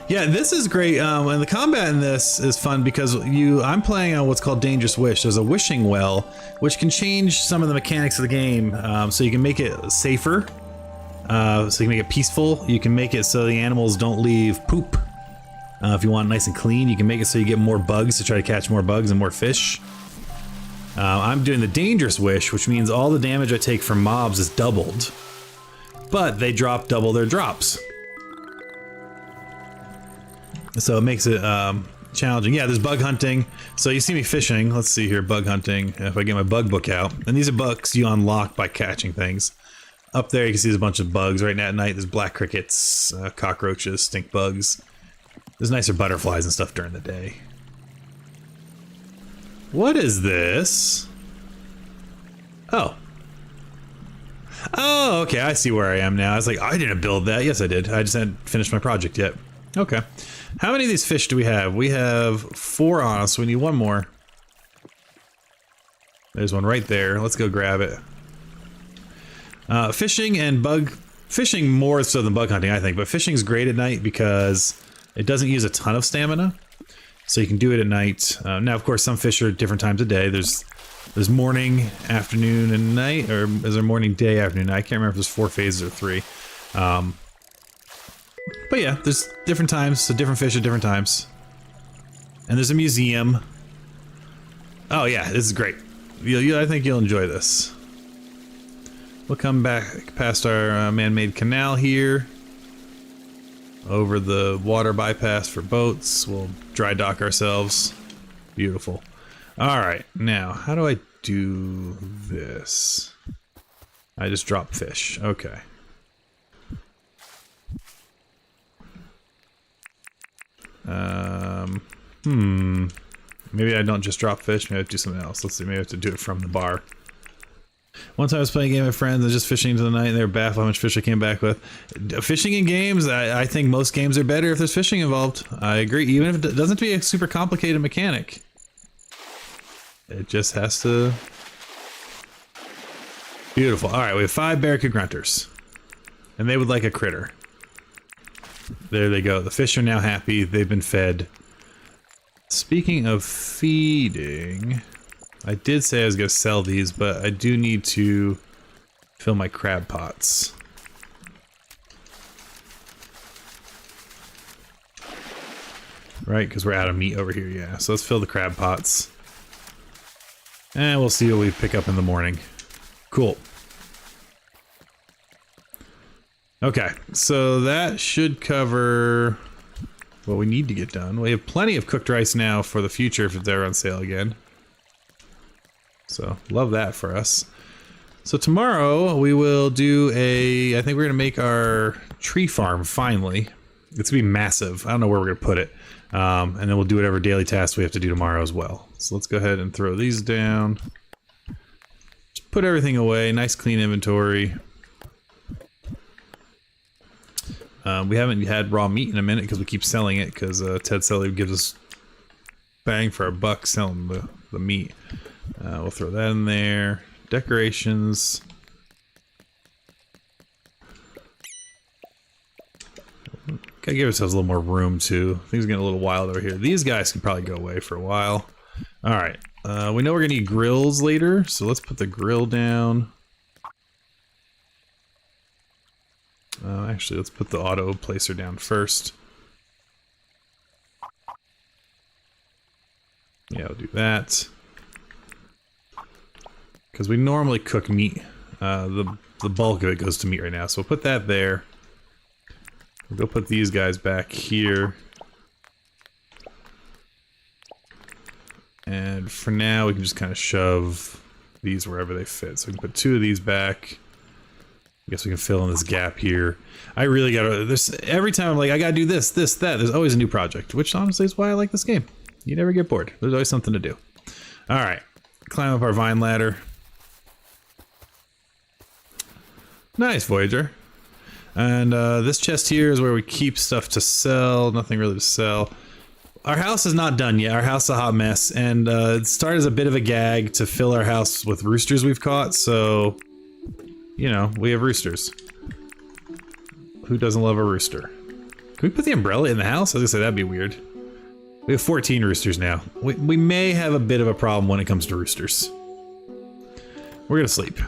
Yeah, this is great, and the combat in this is fun because I'm playing on what's called Dangerous Wish. There's a wishing well, which can change some of the mechanics of the game, so you can make it safer. So you can make it peaceful. You can make it so the animals don't leave poop. If you want it nice and clean, you can make it so you get more bugs to try to catch more bugs and more fish. I'm doing the Dangerous Wish, which means all the damage I take from mobs is doubled. But they drop double their drops. So it makes it challenging. Yeah, there's bug hunting. So you see me fishing. Let's see here, bug hunting. If I get my bug book out. And these are bugs you unlock by catching things. Up there you can see there's a bunch of bugs. Right now at night there's black crickets, cockroaches, stink bugs. There's nicer butterflies and stuff during the day. What is this? Oh. Oh, okay, I see where I am now. I was like, I didn't build that. Yes, I did. I just hadn't finished my project yet. Okay. How many of these fish do we have? We have 4 on us, so we need 1 more. There's one right there. Let's go grab it. Fishing and fishing more so than bug hunting, I think, but fishing's great at night because it doesn't use a ton of stamina, so you can do it at night. Now, of course, some fish are at different times of day. There's morning, afternoon, and night, or is there morning, day, afternoon, night? I can't remember if there's 4 phases or 3. But yeah, there's different times, so different fish at different times. And there's a museum. Oh yeah, this is great. I think you'll enjoy this. We'll come back past our man-made canal here. Over the water bypass for boats. We'll dry dock ourselves. Beautiful. Alright, now, how do I do this? I just drop fish. Okay. Maybe I don't just drop fish, maybe I have to do something else. Let's see, maybe I have to do it from the bar. One time I was playing a game with friends and just fishing into the night and they were baffled how much fish I came back with. Fishing in games, I think most games are better if there's fishing involved. I agree, even if it doesn't have to be a super complicated mechanic. It just has to... Beautiful. Alright, we have 5 barracuda grunters. And they would like a critter. There they go. The fish are now happy. They've been fed. Speaking of feeding, I did say I was going to sell these, but I do need to fill my crab pots. Right, because we're out of meat over here, yeah. So let's fill the crab pots. And we'll see what we pick up in the morning. Cool. Okay, so that should cover what we need to get done. We have plenty of cooked rice now for the future if they're on sale again. So, love that for us. So tomorrow we will do I think we're going to make our tree farm finally. It's going to be massive. I don't know where we're going to put it. And then we'll do whatever daily tasks we have to do tomorrow as well. So let's go ahead and throw these down. Just put everything away. Nice clean inventory. We haven't had raw meat in a minute because we keep selling it because Ted Selly gives us bang for our buck selling the meat. We'll throw that in there. Decorations. Gotta give ourselves a little more room too. Things are getting a little wild over here. These guys can probably go away for a while. Alright. We know we're gonna need grills later, so let's put the grill down. Actually, let's put the auto placer down first. Yeah, we'll do that. Because we normally cook meat. The bulk of it goes to meat right now, so we'll put that there. We'll go put these guys back here. And for now, we can just kind of shove these wherever they fit. So we can put 2 of these back. I guess we can fill in this gap here. I really gotta, every time I'm like, I gotta do this, that, there's always a new project, which honestly is why I like this game. You never get bored. There's always something to do. Alright, climb up our vine ladder. Nice, Voyager. And this chest here is where we keep stuff to sell, nothing really to sell. Our house is not done yet. Our house is a hot mess, and it started as a bit of a gag to fill our house with roosters we've caught, so... You know, we have roosters. Who doesn't love a rooster? Can we put the umbrella in the house? I was gonna say, that'd be weird. We have 14 roosters now. We may have a bit of a problem when it comes to roosters. We're gonna sleep.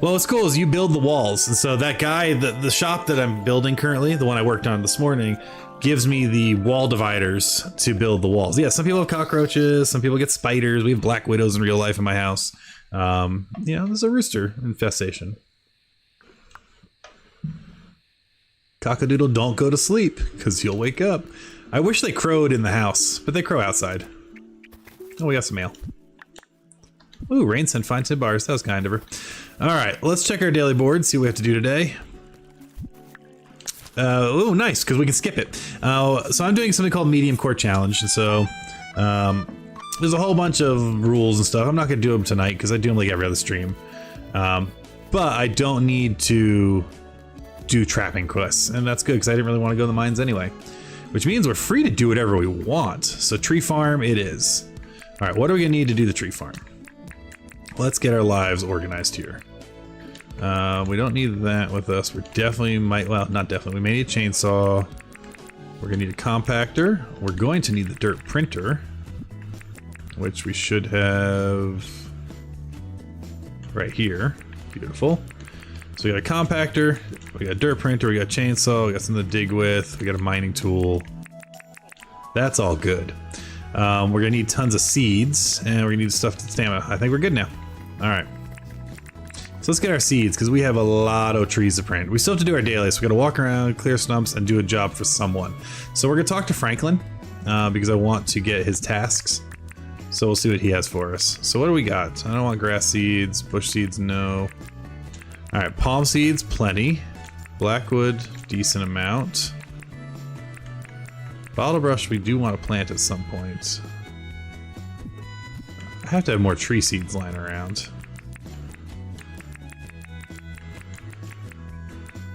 Well, what's cool is you build the walls, and so that guy, the shop that I'm building currently, the one I worked on this morning, gives me the wall dividers to build the walls. Yeah, some people have cockroaches, some people get spiders, we have black widows in real life in my house. You know, there's a rooster infestation. Cockadoodle, don't go to sleep, because you'll wake up. I wish they crowed in the house, but they crow outside. Oh, we got some mail. Ooh, Rain sent fine tin bars. That was kind of her. Alright, let's check our daily board, see what we have to do today. Oh, nice, because we can skip it. So I'm doing something called mediumcore challenge, and so there's a whole bunch of rules and stuff. I'm not going to do them tonight, because I do them like every other stream. But I don't need to do trapping quests, and that's good, because I didn't really want to go to the mines anyway. Which means we're free to do whatever we want. So tree farm it is. Alright, what are we going to need to do the tree farm? Let's get our lives organized here. We don't need that with us. We definitely might, well, not definitely. We may need a chainsaw. We're going to need a compactor. We're going to need the dirt printer, which we should have right here. Beautiful. So we got a compactor, we got a dirt printer, we got a chainsaw, we got something to dig with, we got a mining tool. That's all good. We're gonna need tons of seeds, and we're gonna need stuff to stamina. I think we're good now. Alright. So let's get our seeds, because we have a lot of trees to print. We still have to do our daily, so we gotta walk around, clear stumps, and do a job for someone. So we're gonna talk to Franklin, because I want to get his tasks. So we'll see what he has for us. So what do we got? I don't want grass seeds, bush seeds, no. Alright, palm seeds, plenty. Blackwood, decent amount. Bottle brush we do want to plant at some point. I have to have more tree seeds lying around.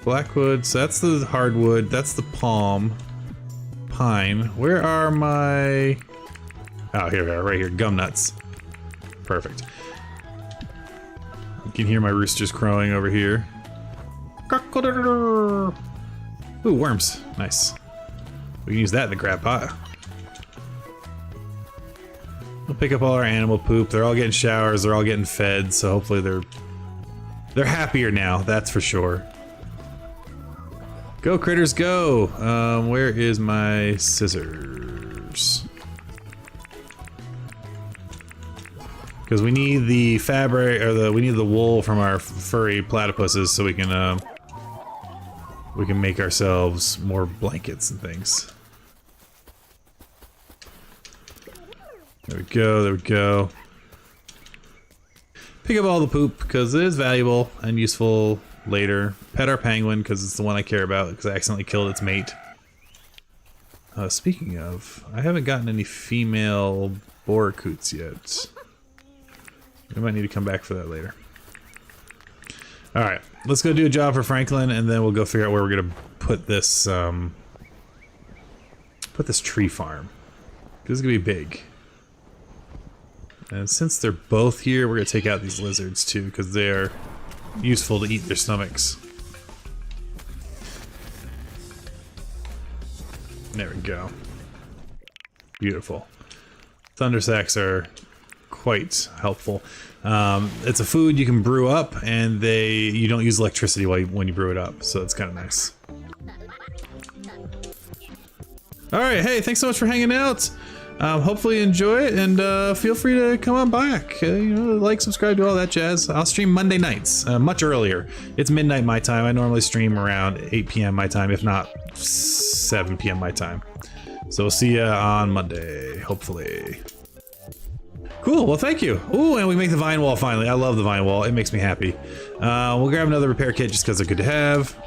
Blackwood, so that's the hardwood, that's the palm. Pine, where are my... Oh, here we are, right here, gum nuts. Perfect. You can hear my roosters crowing over here. Ooh, worms. Nice. We can use that in the grab pot. We'll pick up all our animal poop. They're all getting showers. They're all getting fed. So hopefully they're happier now. That's for sure. Go critters, go! Where is my scissors? Because we need the fabric, or we need the wool from our furry platypuses, so we can make ourselves more blankets and things. There we go, there we go. Pick up all the poop, because it is valuable and useful later. Pet our penguin, because it's the one I care about, because I accidentally killed its mate. Speaking of, I haven't gotten any female boar coots yet. We might need to come back for that later. Alright, let's go do a job for Franklin, and then we'll go figure out where we're gonna put this tree farm. This is gonna be big. And since they're both here, we're gonna take out these lizards too, because they're useful to eat their stomachs. There we go. Beautiful. Thunder sacks are quite helpful. It's a food you can brew up, and you don't use electricity when you brew it up, so it's kind of nice. All right, hey, thanks so much for hanging out. Hopefully you enjoy it, and feel free to come on back. Like, subscribe, do all that jazz. I'll stream Monday nights, much earlier. It's midnight my time. I normally stream around 8 p.m. my time, if not 7 p.m. my time. So we'll see you on Monday, hopefully. Cool, well thank you. Ooh, and we make the vine wall finally. I love the vine wall, it makes me happy. We'll grab another repair kit just because they're good to have.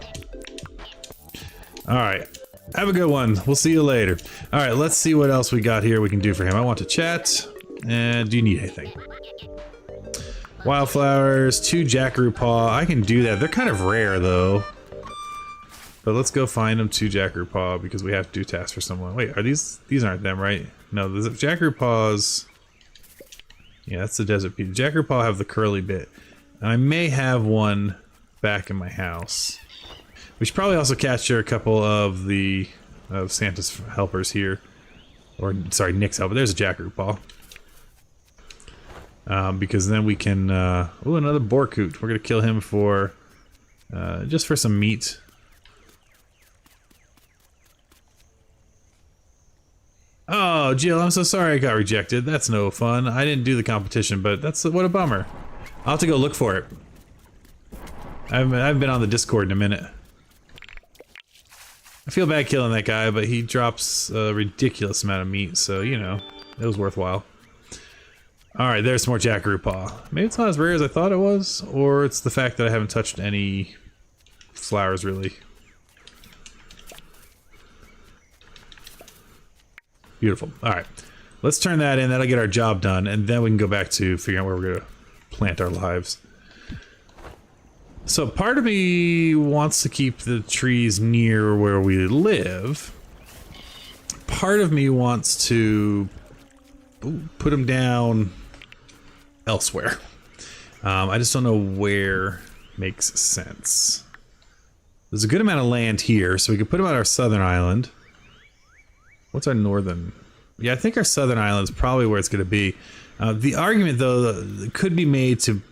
All right, have a good one. We'll see you later. All right, let's see what else we got here we can do for him. I want to chat. And do you need anything? Wildflowers, 2 jackaroo paw. I can do that. They're kind of rare though. But let's go find them 2 jackaroo paw because we have to do tasks for someone. Wait, are these aren't them, right? No, the jackaroo paws. Yeah, that's the desert pea. Jackaroo paw have the curly bit. And I may have one back in my house. We should probably also capture a couple of Santa's helpers here. Or, sorry, Nick's helper. There's a jackaroo paw. Because then we can, ooh, another borkoot. We're gonna kill him for, just for some meat. Oh, Jill, I'm so sorry I got rejected. That's no fun. I didn't do the competition, but what a bummer. I'll have to go look for it. I haven't been on the Discord in a minute. I feel bad killing that guy, but he drops a ridiculous amount of meat, so, you know, it was worthwhile. Alright, there's some more jackaroo paw. Maybe it's not as rare as I thought it was, or it's the fact that I haven't touched any flowers, really. Beautiful. Alright, let's turn that in. That'll get our job done, and then we can go back to figuring out where we're going to plant our lives. So part of me wants to keep the trees near where we live. Part of me wants to put them down elsewhere. I just don't know where makes sense. There's a good amount of land here, so we could put them on our southern island. What's our northern? Yeah, I think our southern island is probably where it's going to be. The argument, though, could be made to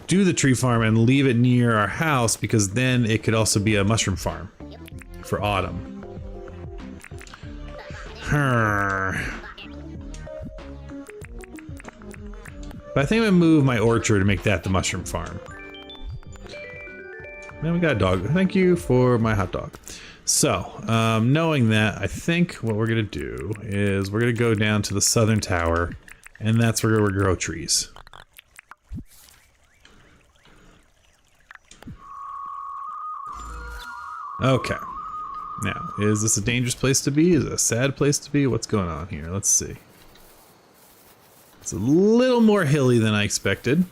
do the tree farm and leave it near our house, because then it could also be a mushroom farm for autumn. But I think I'm gonna move my orchard to make that the mushroom farm. Then we got a dog. Thank you for my hot dog. So, knowing that, I think what we're gonna do is we're gonna go down to the southern tower, and that's where we grow trees. Okay. Now, is this a dangerous place to be? Is it a sad place to be? What's going on here? Let's see. It's a little more hilly than I expected.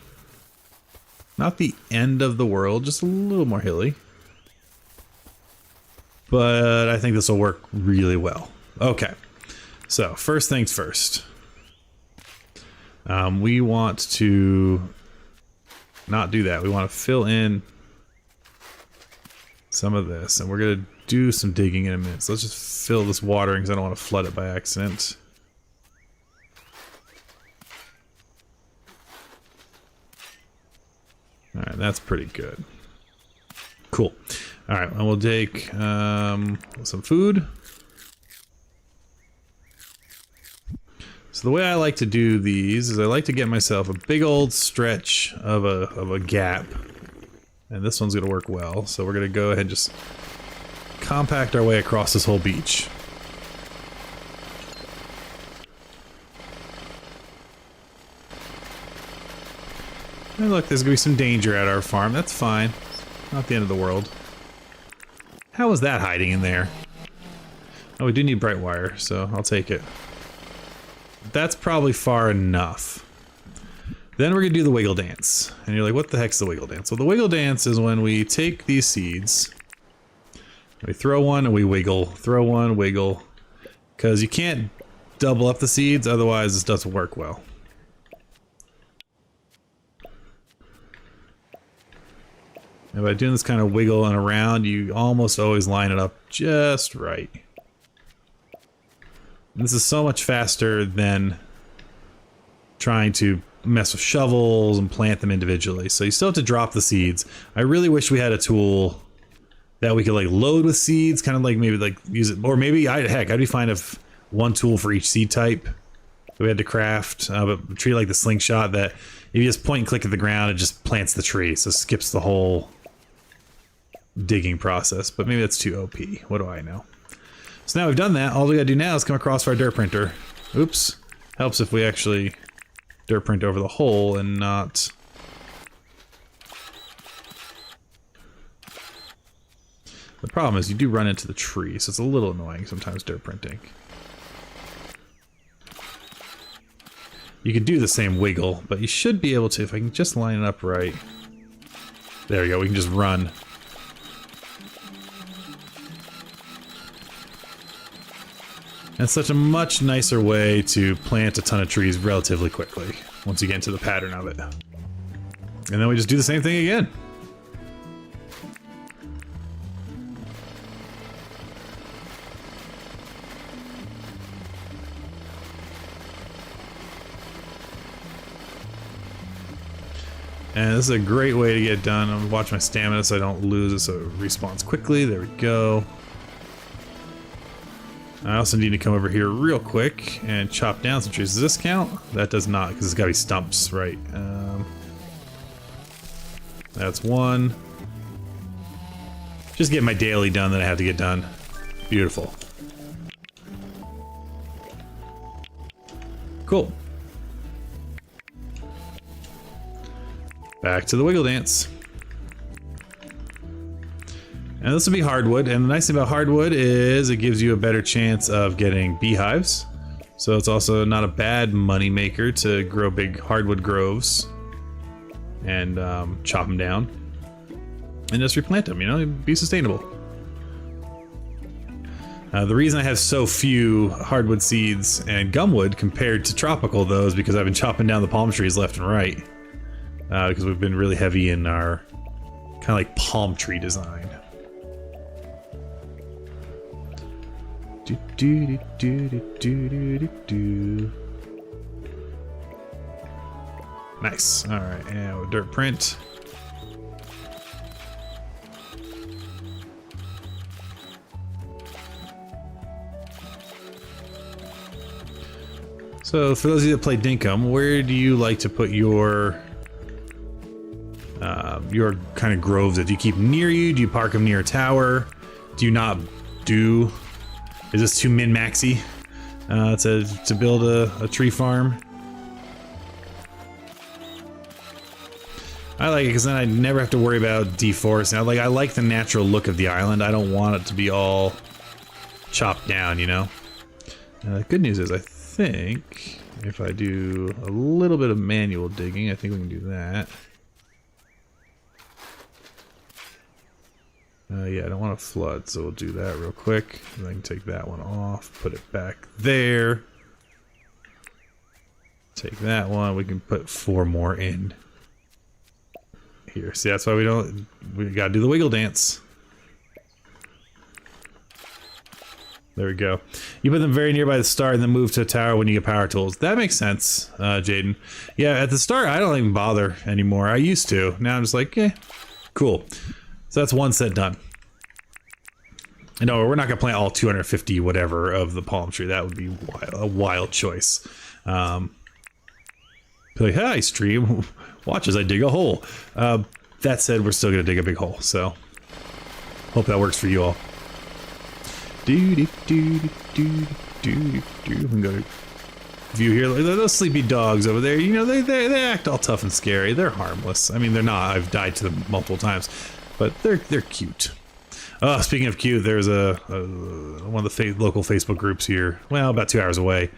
Not the end of the world, just a little more hilly. But I think this will work really well. Okay. So, first things first. We want to not do that. We want to fill in some of this, and we're gonna do some digging in a minute. So let's just fill this watering because I don't want to flood it by accident. Alright, that's pretty good. Cool. Alright, and we'll take some food. So the way I like to do these is I like to get myself a big old stretch of a gap. And this one's gonna work well, so we're gonna go ahead and just compact our way across this whole beach. And look, there's gonna be some danger at our farm. That's fine. Not the end of the world. How was that hiding in there? Oh, we do need bright wire, so I'll take it. That's probably far enough. Then we're gonna do the wiggle dance. And you're like, what the heck's the wiggle dance? Well, the wiggle dance is when we take these seeds, we throw one and we wiggle, throw one, wiggle. Because you can't double up the seeds, otherwise this doesn't work well. And by doing this kind of wiggling around, you almost always line it up just right. And this is so much faster than trying to mess with shovels and plant them individually. So you still have to drop the seeds. I really wish we had a tool that we could like load with seeds, kind of like maybe like use it, or maybe heck, I'd be fine if one tool for each seed type that we had to craft, but treat it like the slingshot that if you just point and click at the ground, it just plants the tree, so it skips the whole digging process. But maybe that's too OP. What do I know? So now we've done that. All we gotta do now is come across our dirt printer. Oops. Helps if we actually dirt print over the hole and not. The problem is you do run into the tree, so it's a little annoying sometimes dirt printing. You could do the same wiggle, but you should be able to if I can just line it up right. There we go, we can just run. That's such a much nicer way to plant a ton of trees relatively quickly once you get into the pattern of it. And then we just do the same thing again. And this is a great way to get it done. I'm gonna watch my stamina so I don't lose it, so it respawns quickly. There we go. I also need to come over here real quick and chop down some trees. Does this count? That does not, because it's gotta be stumps, right? That's one. Just get my daily done that I have to get done. Beautiful. Cool. Back to the wiggle dance. And this will be hardwood, and the nice thing about hardwood is it gives you a better chance of getting beehives. So it's also not a bad money maker to grow big hardwood groves and chop them down and just replant them, you know, be sustainable. The reason I have so few hardwood seeds and gumwood compared to tropical, though, is because I've been chopping down the palm trees left and right. Because we've been really heavy in our kind of like palm tree design. Nice. All right, and with dirt print. So for those of you that play Dinkum, where do you like to put your kind of groves? Do you keep them near you? Do you park them near a tower? Do you not do? Is this too min-maxy to build a tree farm? I like it because then I never have to worry about deforesting. I like the natural look of the island. I don't want it to be all chopped down, you know? The good news is I think if I do a little bit of manual digging, I think we can do that. Yeah, I don't want to flood, so we'll do that real quick. And I can take that one off, put it back there. Take that one, we can put 4 more in here. See, that's why we gotta do the wiggle dance. There we go. You put them very nearby the start and then move to a tower when you get power tools. That makes sense, Jaden. Yeah, at the start, I don't even bother anymore. I used to. Now I'm just like, eh, cool. So that's one set done. No, we're not gonna plant all 250 whatever of the palm tree. That would be a wild choice. Be like, hi, stream. Watch as I dig a hole. That said, we're still gonna dig a big hole. So hope that works for you all. We can go to view here. Those sleepy dogs over there. You know, they act all tough and scary. They're harmless. I mean, they're not. I've died to them multiple times. But they're cute. Oh, speaking of cute, there's one of the local Facebook groups here. Well, about 2 hours away.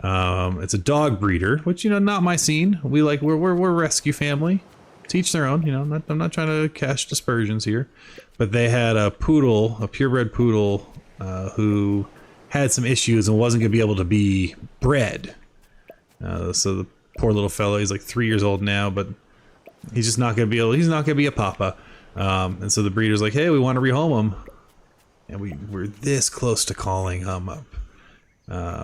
It's a dog breeder, which, you know, not my scene. We're a rescue family. To each their own. You know, I'm not trying to cast dispersions here. But they had a poodle, a purebred poodle, who had some issues and wasn't going to be able to be bred. So the poor little fellow, he's like 3 years old now, but he's just not going to be able, he's not going to be a papa. And so the breeder's like, hey, we want to rehome him. And we're this close to calling him up.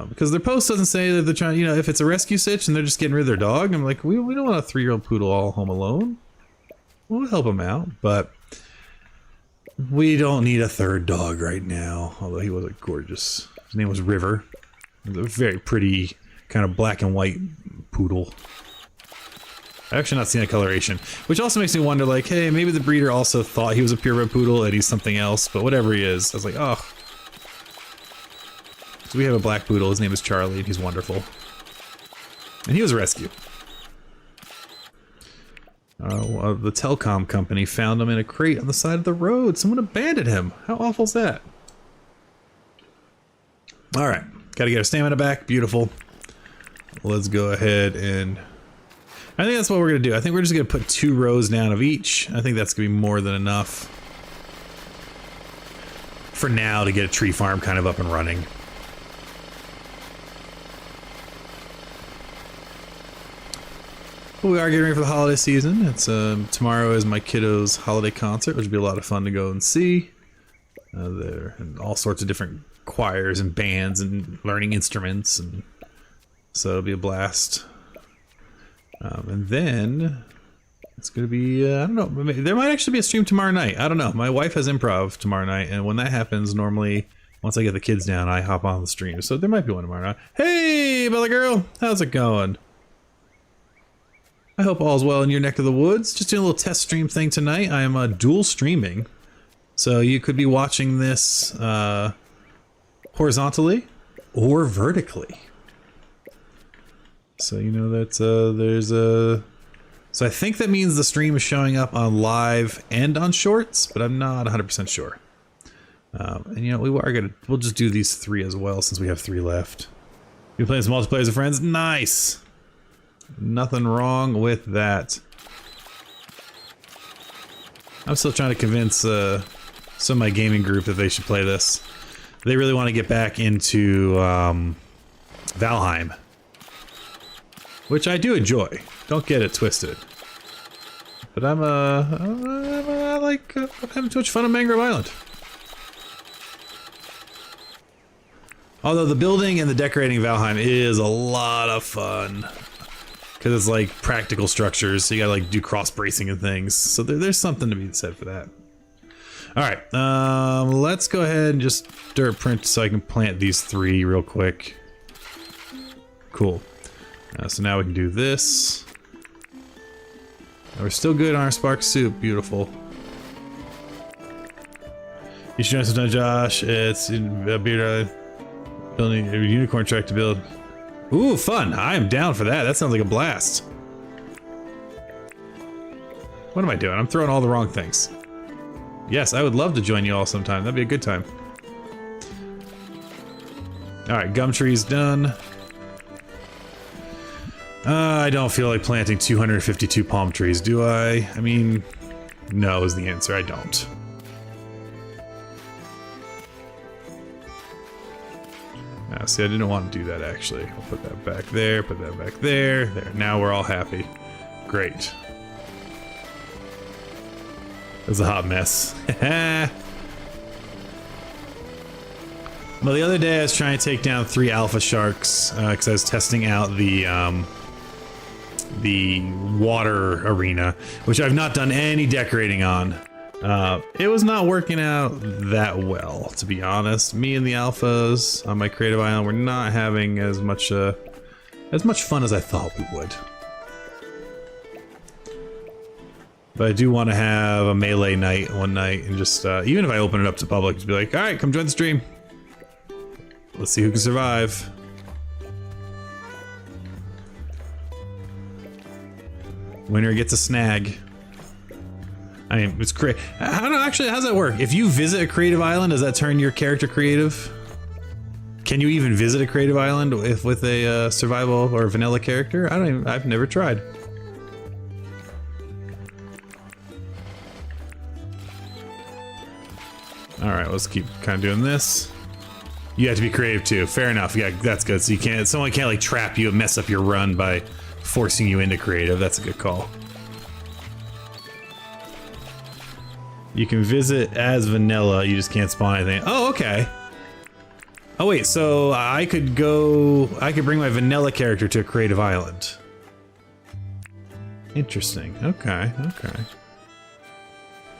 Because their post doesn't say that they're trying, you know, if it's a rescue sitch and they're just getting rid of their dog, I'm like, we don't want a 3-year-old poodle all home alone. We'll help him out, but we don't need a third dog right now. Although he was gorgeous. His name was River. He was a very pretty, kind of black and white poodle. I've actually not seen a coloration, which also makes me wonder, like, hey, maybe the breeder also thought he was a purebred poodle and he's something else, but whatever he is, I was like, oh. So we have a black poodle, his name is Charlie, and he's wonderful. And he was a rescue. The telecom company found him in a crate on the side of the road. Someone abandoned him. How awful is that? Alright, gotta get our stamina back, beautiful. Let's go ahead and... I think that's what we're going to do. I think we're just going to put 2 rows down of each. I think that's going to be more than enough for now to get a tree farm kind of up and running. But we are getting ready for the holiday season. It's tomorrow is my kiddo's holiday concert, which will be a lot of fun to go and see. There and all sorts of different choirs and bands and learning instruments, and so it'll be a blast. And then it's going to be, I don't know, there might actually be a stream tomorrow night. I don't know. My wife has improv tomorrow night, and when that happens, normally, once I get the kids down, I hop on the stream. So there might be one tomorrow night. Hey, Bella Girl! How's it going? I hope all's well in your neck of the woods. Just doing a little test stream thing tonight. I am dual streaming. So you could be watching this horizontally or vertically. So you know that there's a... So I think that means the stream is showing up on live and on shorts, but I'm not 100% sure. And you know, we'll just do these 3 as well since we have 3 left. You playing some multiplayer with friends? Nice! Nothing wrong with that. I'm still trying to convince some of my gaming group that they should play this. They really want to get back into Valheim. Which I do enjoy. Don't get it twisted. But I'm having too much fun on Mangrove Island. Although the building and the decorating Valheim is a lot of fun. Because it's like practical structures, so you gotta like do cross bracing and things. So there's something to be said for that. Alright, let's go ahead and just dirt print so I can plant these 3 real quick. Cool. So now we can do this. We're still good on our spark soup. Beautiful. You should join us sometime, Josh. It's a beard building a unicorn track to build. Ooh, fun! I am down for that. That sounds like a blast. What am I doing? I'm throwing all the wrong things. Yes, I would love to join you all sometime. That'd be a good time. Alright, gum tree's done. I don't feel like planting 252 palm trees, do I? I mean, no is the answer. I don't. See, I didn't want to do that, actually. I'll put that back there, put that back there. There, now we're all happy. Great. It was a hot mess. Well, the other day I was trying to take down 3 alpha sharks, because I was testing out the water arena, which I've not done any decorating on. It was not working out that well, to be honest. Me and the alphas on my creative island were not having as much fun as I thought we would. But I do want to have a melee night one night and just, even if I open it up to public, just be like, alright, come join the stream. Let's see who can survive. Winner gets a snag. I mean, it's great. How's that work? If you visit a creative island, does that turn your character creative? Can you even visit a creative island with a survival or vanilla character? I've never tried. All right, let's keep kind of doing this. You have to be creative too. Fair enough. Yeah, that's good. So you can't. Someone can't like trap you and mess up your run by forcing you into creative. That's a good call. You can visit as vanilla. You just can't spawn anything. Oh, okay. Oh wait. So I could go. I could bring my vanilla character to a creative island. Interesting. Okay. Okay.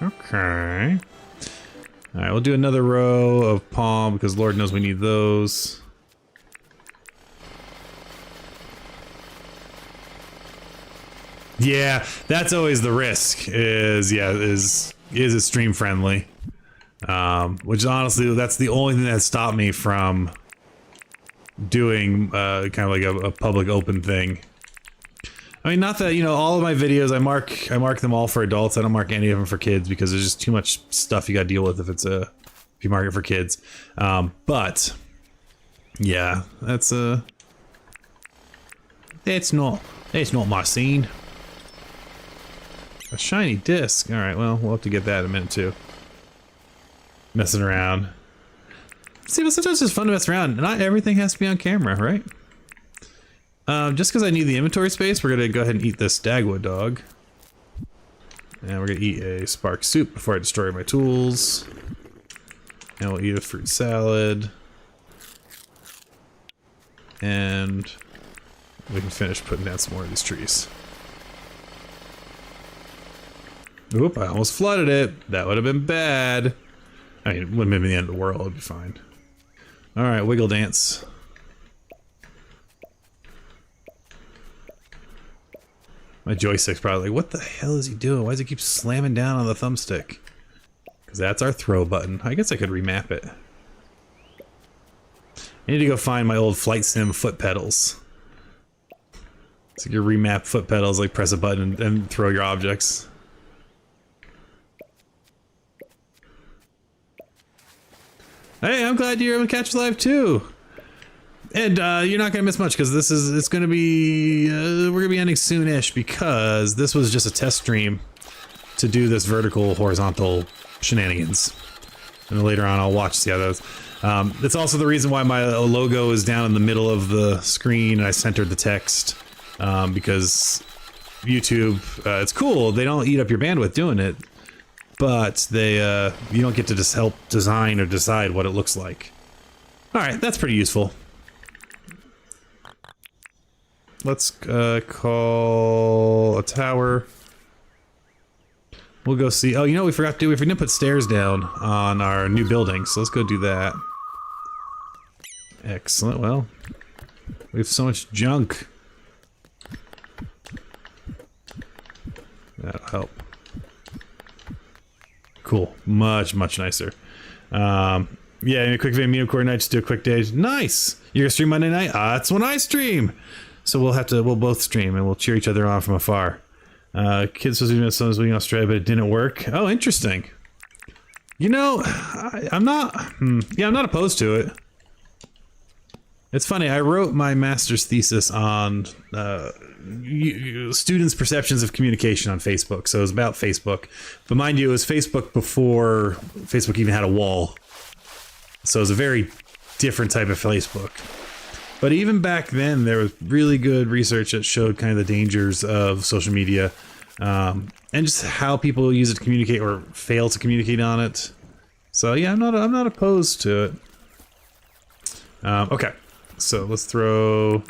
Okay. Alright, we'll do another row of palm because Lord knows we need those. Yeah, that's always the risk. Is it stream friendly? Which honestly, that's the only thing that stopped me from doing kind of like a public open thing. I mean, not that, you know, all of my videos, I mark them all for adults. I don't mark any of them for kids because there's just too much stuff you gotta deal with if you mark it for kids. But yeah, that's not my scene. A shiny disc. All right, well, we'll have to get that in a minute too. Messing around. See, but sometimes it's fun to mess around. Not everything has to be on camera, right? Just because I need the inventory space, we're gonna go ahead and eat this Dagwood dog. And we're gonna eat a spark soup before I destroy my tools. And we'll eat a fruit salad. And we can finish putting down some more of these trees. Oop, I almost flooded it. That would have been bad. I mean, it wouldn't have been the end of the world, it'd be fine. Alright, wiggle dance. My joystick's probably like, what the hell is he doing? Why does he keep slamming down on the thumbstick? Because that's our throw button. I guess I could remap it. I need to go find my old flight sim foot pedals. So you remap foot pedals, like press a button and throw your objects. Hey, I'm glad you're able to catch us live too. And you're not gonna miss much because it's gonna be we're gonna be ending soon-ish because this was just a test stream to do this vertical horizontal shenanigans, and then later on I'll watch see how those. It's also the reason why my logo is down in the middle of the screen and I centered the text because YouTube it's cool, they don't eat up your bandwidth doing it, but they you don't get to just help design or decide what it looks like. All right, that's pretty useful. Let's call a tower. We'll go see. Oh, you know what we forgot to do? We forgot to put stairs down on our new building, so let's go do that. Excellent. Well, we have so much junk. That'll help. Cool. Much, much nicer. Yeah, a quick video, mediumcore night, just do a quick day. Nice! You're gonna stream Monday night? That's when I stream! So we'll both stream and we'll cheer each other on from afar. Kids supposed to be sometimes in Australia, but it didn't work. Oh, interesting. You know, I'm not opposed to it. It's funny, I wrote my master's thesis on students' perceptions of communication on Facebook, so it was about Facebook. But mind you, it was Facebook before Facebook even had a wall. So it was a very different type of Facebook. But even back then, there was really good research that showed kind of the dangers of social media and just how people use it to communicate or fail to communicate on it. So yeah, I'm not opposed to it. Okay, so let's throw. All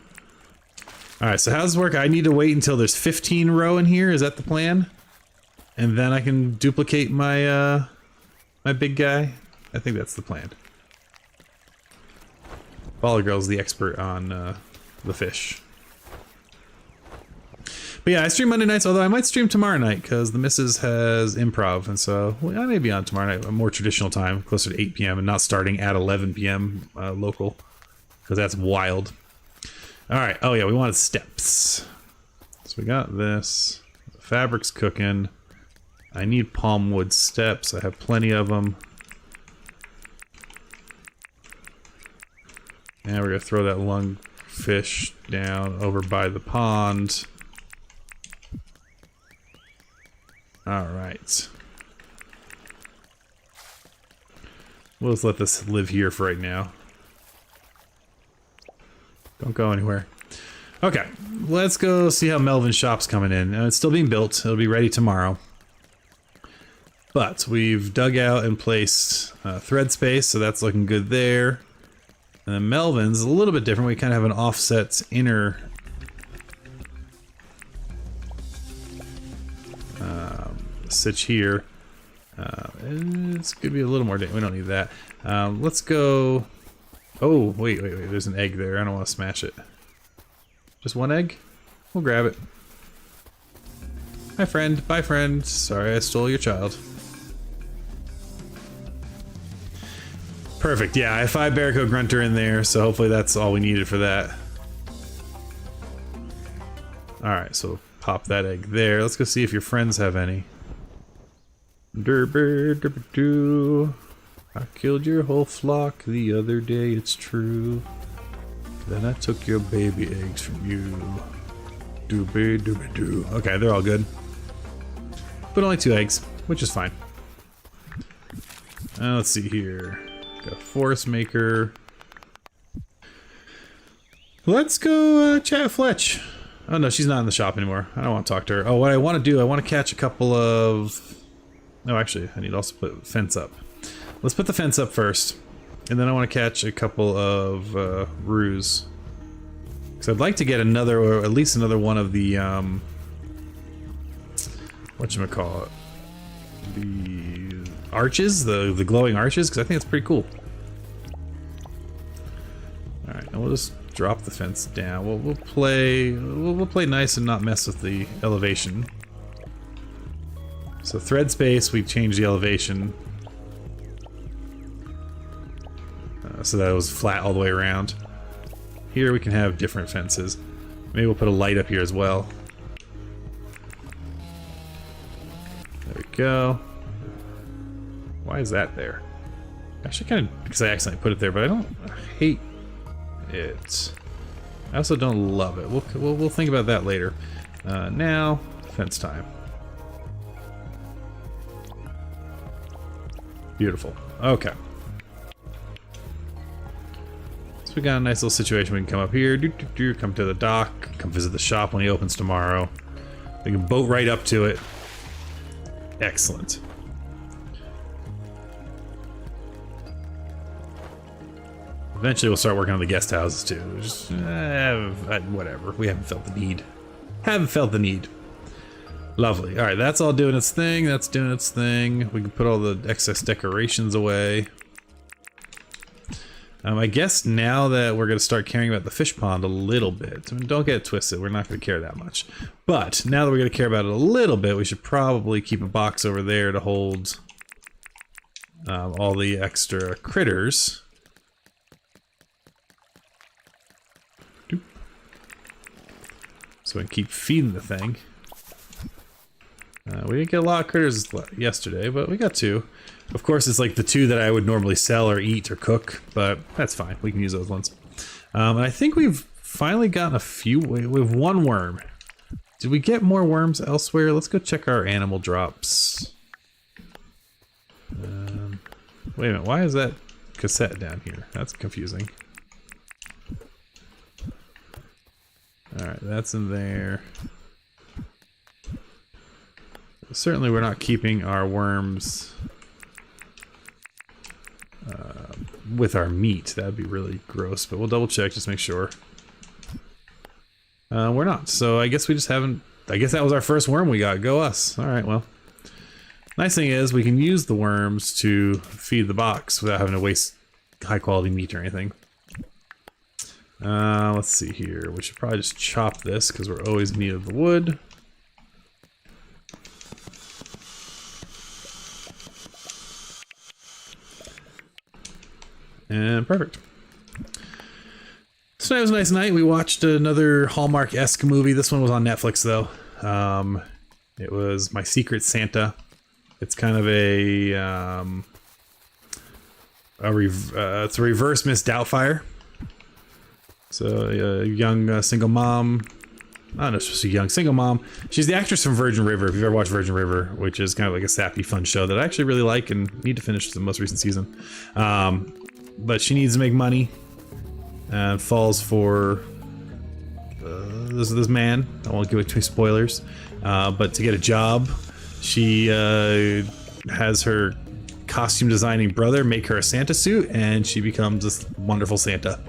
right, so how does this work? I need to wait until there's 15 row in here. Is that the plan? And then I can duplicate my my big guy. I think that's the plan. Baller Girl's the expert on the fish. But yeah, I stream Monday nights, although I might stream tomorrow night because the missus has improv, and so I may be on tomorrow night, a more traditional time, closer to 8 p.m. and not starting at 11 p.m. Local, because that's wild. All right. Oh yeah, we wanted steps. So we got this. The fabric's cooking. I need palm wood steps. I have plenty of them. And we're gonna throw that lungfish down over by the pond. All right. We'll just let this live here for right now. Don't go anywhere. Okay, let's go see how Melvin's shop's coming in. It's still being built. It'll be ready tomorrow. But we've dug out and placed thread space, so that's looking good there. And then Melvin's a little bit different. We kind of have an offset inner stitch here. It's gonna be a little more. We don't need that. Let's go. Oh, wait. There's an egg there. I don't want to smash it. Just one egg? We'll grab it. Hi, friend. Bye, friend. Sorry I stole your child. Perfect. Yeah, I have 5 Barraco Grunter in there, so hopefully that's all we needed for that. Alright, so pop that egg there. Let's go see if your friends have any. Derber, derber, doo. I killed your whole flock the other day, it's true. Then I took your baby eggs from you. Doobie doobie doo. Okay, they're all good. But only 2 eggs, which is fine. Let's see here. Got a forest maker. Let's go chat with Fletch. Oh no, she's not in the shop anymore. I don't want to talk to her. Oh, what I want to do, I want to catch a couple of... No, actually, I need to also put fence up. Let's put the fence up first. And then I want to catch a couple of roos. Because I'd like to get another, or at least another one of the, whatchamacallit? The arches? The glowing arches? Because I think it's pretty cool. Alright, and we'll just drop the fence down. We'll play nice and not mess with the elevation. So thread space, we change the elevation. So that it was flat all the way around. Here we can have different fences. Maybe we'll put a light up here as well. There we go. Why is that there? Actually, kind of because I accidentally put it there, but I hate it. I also don't love it. We'll think about that later. Now, fence time. Beautiful. Okay. So we got a nice little situation. We can come up here, come to the dock, come visit the shop when he opens tomorrow. We can boat right up to it. Excellent. Eventually we'll start working on the guest houses too. Just, whatever. We haven't felt the need. Lovely. Alright, that's all doing its thing. That's doing its thing. We can put all the excess decorations away. I guess now that we're going to start caring about the fish pond a little bit. I mean, don't get it twisted. We're not going to care that much. But now that we're going to care about it a little bit, we should probably keep a box over there to hold all the extra critters. So we can keep feeding the thing. We didn't get a lot of critters yesterday, but we got 2. Of course, it's like the 2 that I would normally sell or eat or cook, but that's fine. We can use those ones. And I think we've finally gotten a few. We have 1 worm. Did we get more worms elsewhere? Let's go check our animal drops. Wait a minute. Why is that cassette down here? That's confusing. Alright, that's in there. Certainly we're not keeping our worms with our meat. That would be really gross, but we'll double check just to make sure. We're not, so I guess we just haven't... I guess that was our first worm we got. Go us. Alright, well. Nice thing is we can use the worms to feed the box without having to waste high quality meat or anything. Let's see here. We should probably just chop this because we're always in need of the wood. And perfect. So that was a nice night. We watched another Hallmark-esque movie. This one was on Netflix though. It was My Secret Santa. It's kind of it's a reverse Miss Doubtfire. So a young single mom. I don't know, she's a young single mom. She's the actress from Virgin River, if you've ever watched Virgin River, which is kind of like a sappy, fun show that I actually really like and need to finish the most recent season. But she needs to make money and falls for this man. I won't give it too spoilers, but to get a job, she has her costume designing brother make her a Santa suit, and she becomes this wonderful Santa.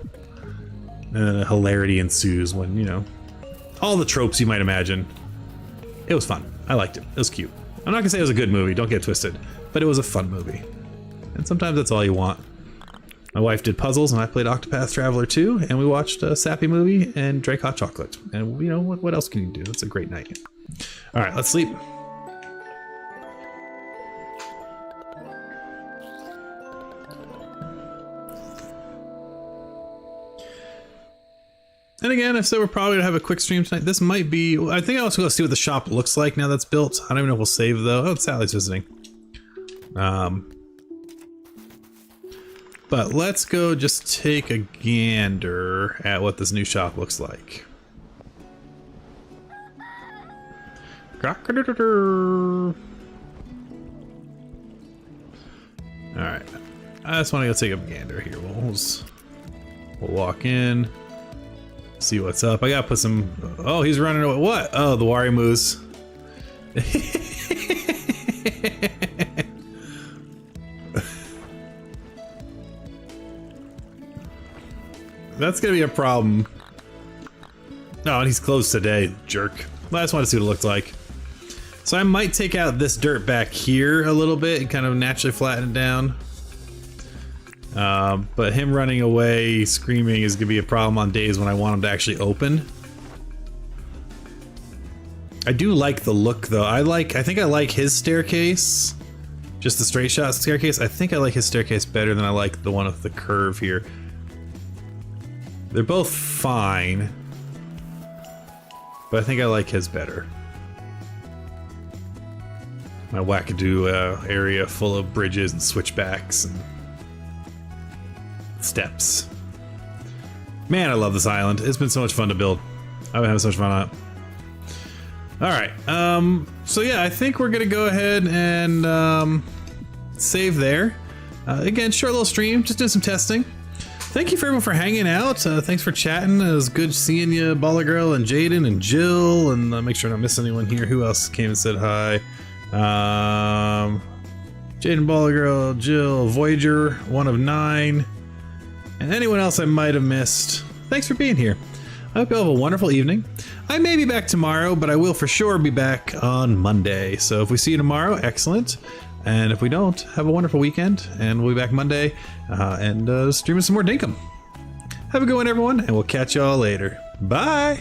And hilarity ensues when, you know, all the tropes you might imagine. It was fun. I liked it. It was cute. I'm not gonna say it was a good movie, don't get it twisted, but it was a fun movie. And sometimes that's all you want. My wife did puzzles and I played Octopath Traveler 2, and we watched a sappy movie and drank hot chocolate. And you know, what else can you do? It's a great night. All right, let's sleep. And again, I said we're probably gonna have a quick stream tonight. This might be, I think I was gonna see what the shop looks like now that's built. I don't even know if we'll save though. Oh, Sally's visiting. But let's go just take a gander at what this new shop looks like. Alright. I just want to go take a gander here. We'll walk in. See what's up. I gotta put some. Oh, he's running away. What? Oh, the Wari Moose. That's gonna be a problem. Oh, and he's closed today, jerk. I just want to see what it looked like. So I might take out this dirt back here a little bit and kind of naturally flatten it down. But him running away, screaming is gonna be a problem on days when I want him to actually open. I do like the look though. I think I like his staircase. Just the straight shot staircase. I think I like his staircase better than I like the one with the curve here. They're both fine, but I think I like his better. My wackadoo area full of bridges and switchbacks and steps. Man, I love this island. It's been so much fun to build. I've been having so much fun on it. Alright, so yeah, I think we're gonna go ahead and save there. Again, short little stream, just doing some testing. Thank you for everyone for hanging out. Thanks for chatting. It was good seeing you, Baller Girl and Jaden and Jill, and make sure I don't miss anyone here. Who else came and said hi? Jaden, Baller Girl, Jill, Voyager, 1 of 9. And anyone else I might have missed, thanks for being here. I hope you all have a wonderful evening. I may be back tomorrow, but I will for sure be back on Monday. So if we see you tomorrow, excellent. And if we don't, have a wonderful weekend. And we'll be back Monday and streaming some more Dinkum. Have a good one, everyone, and we'll catch y'all later. Bye!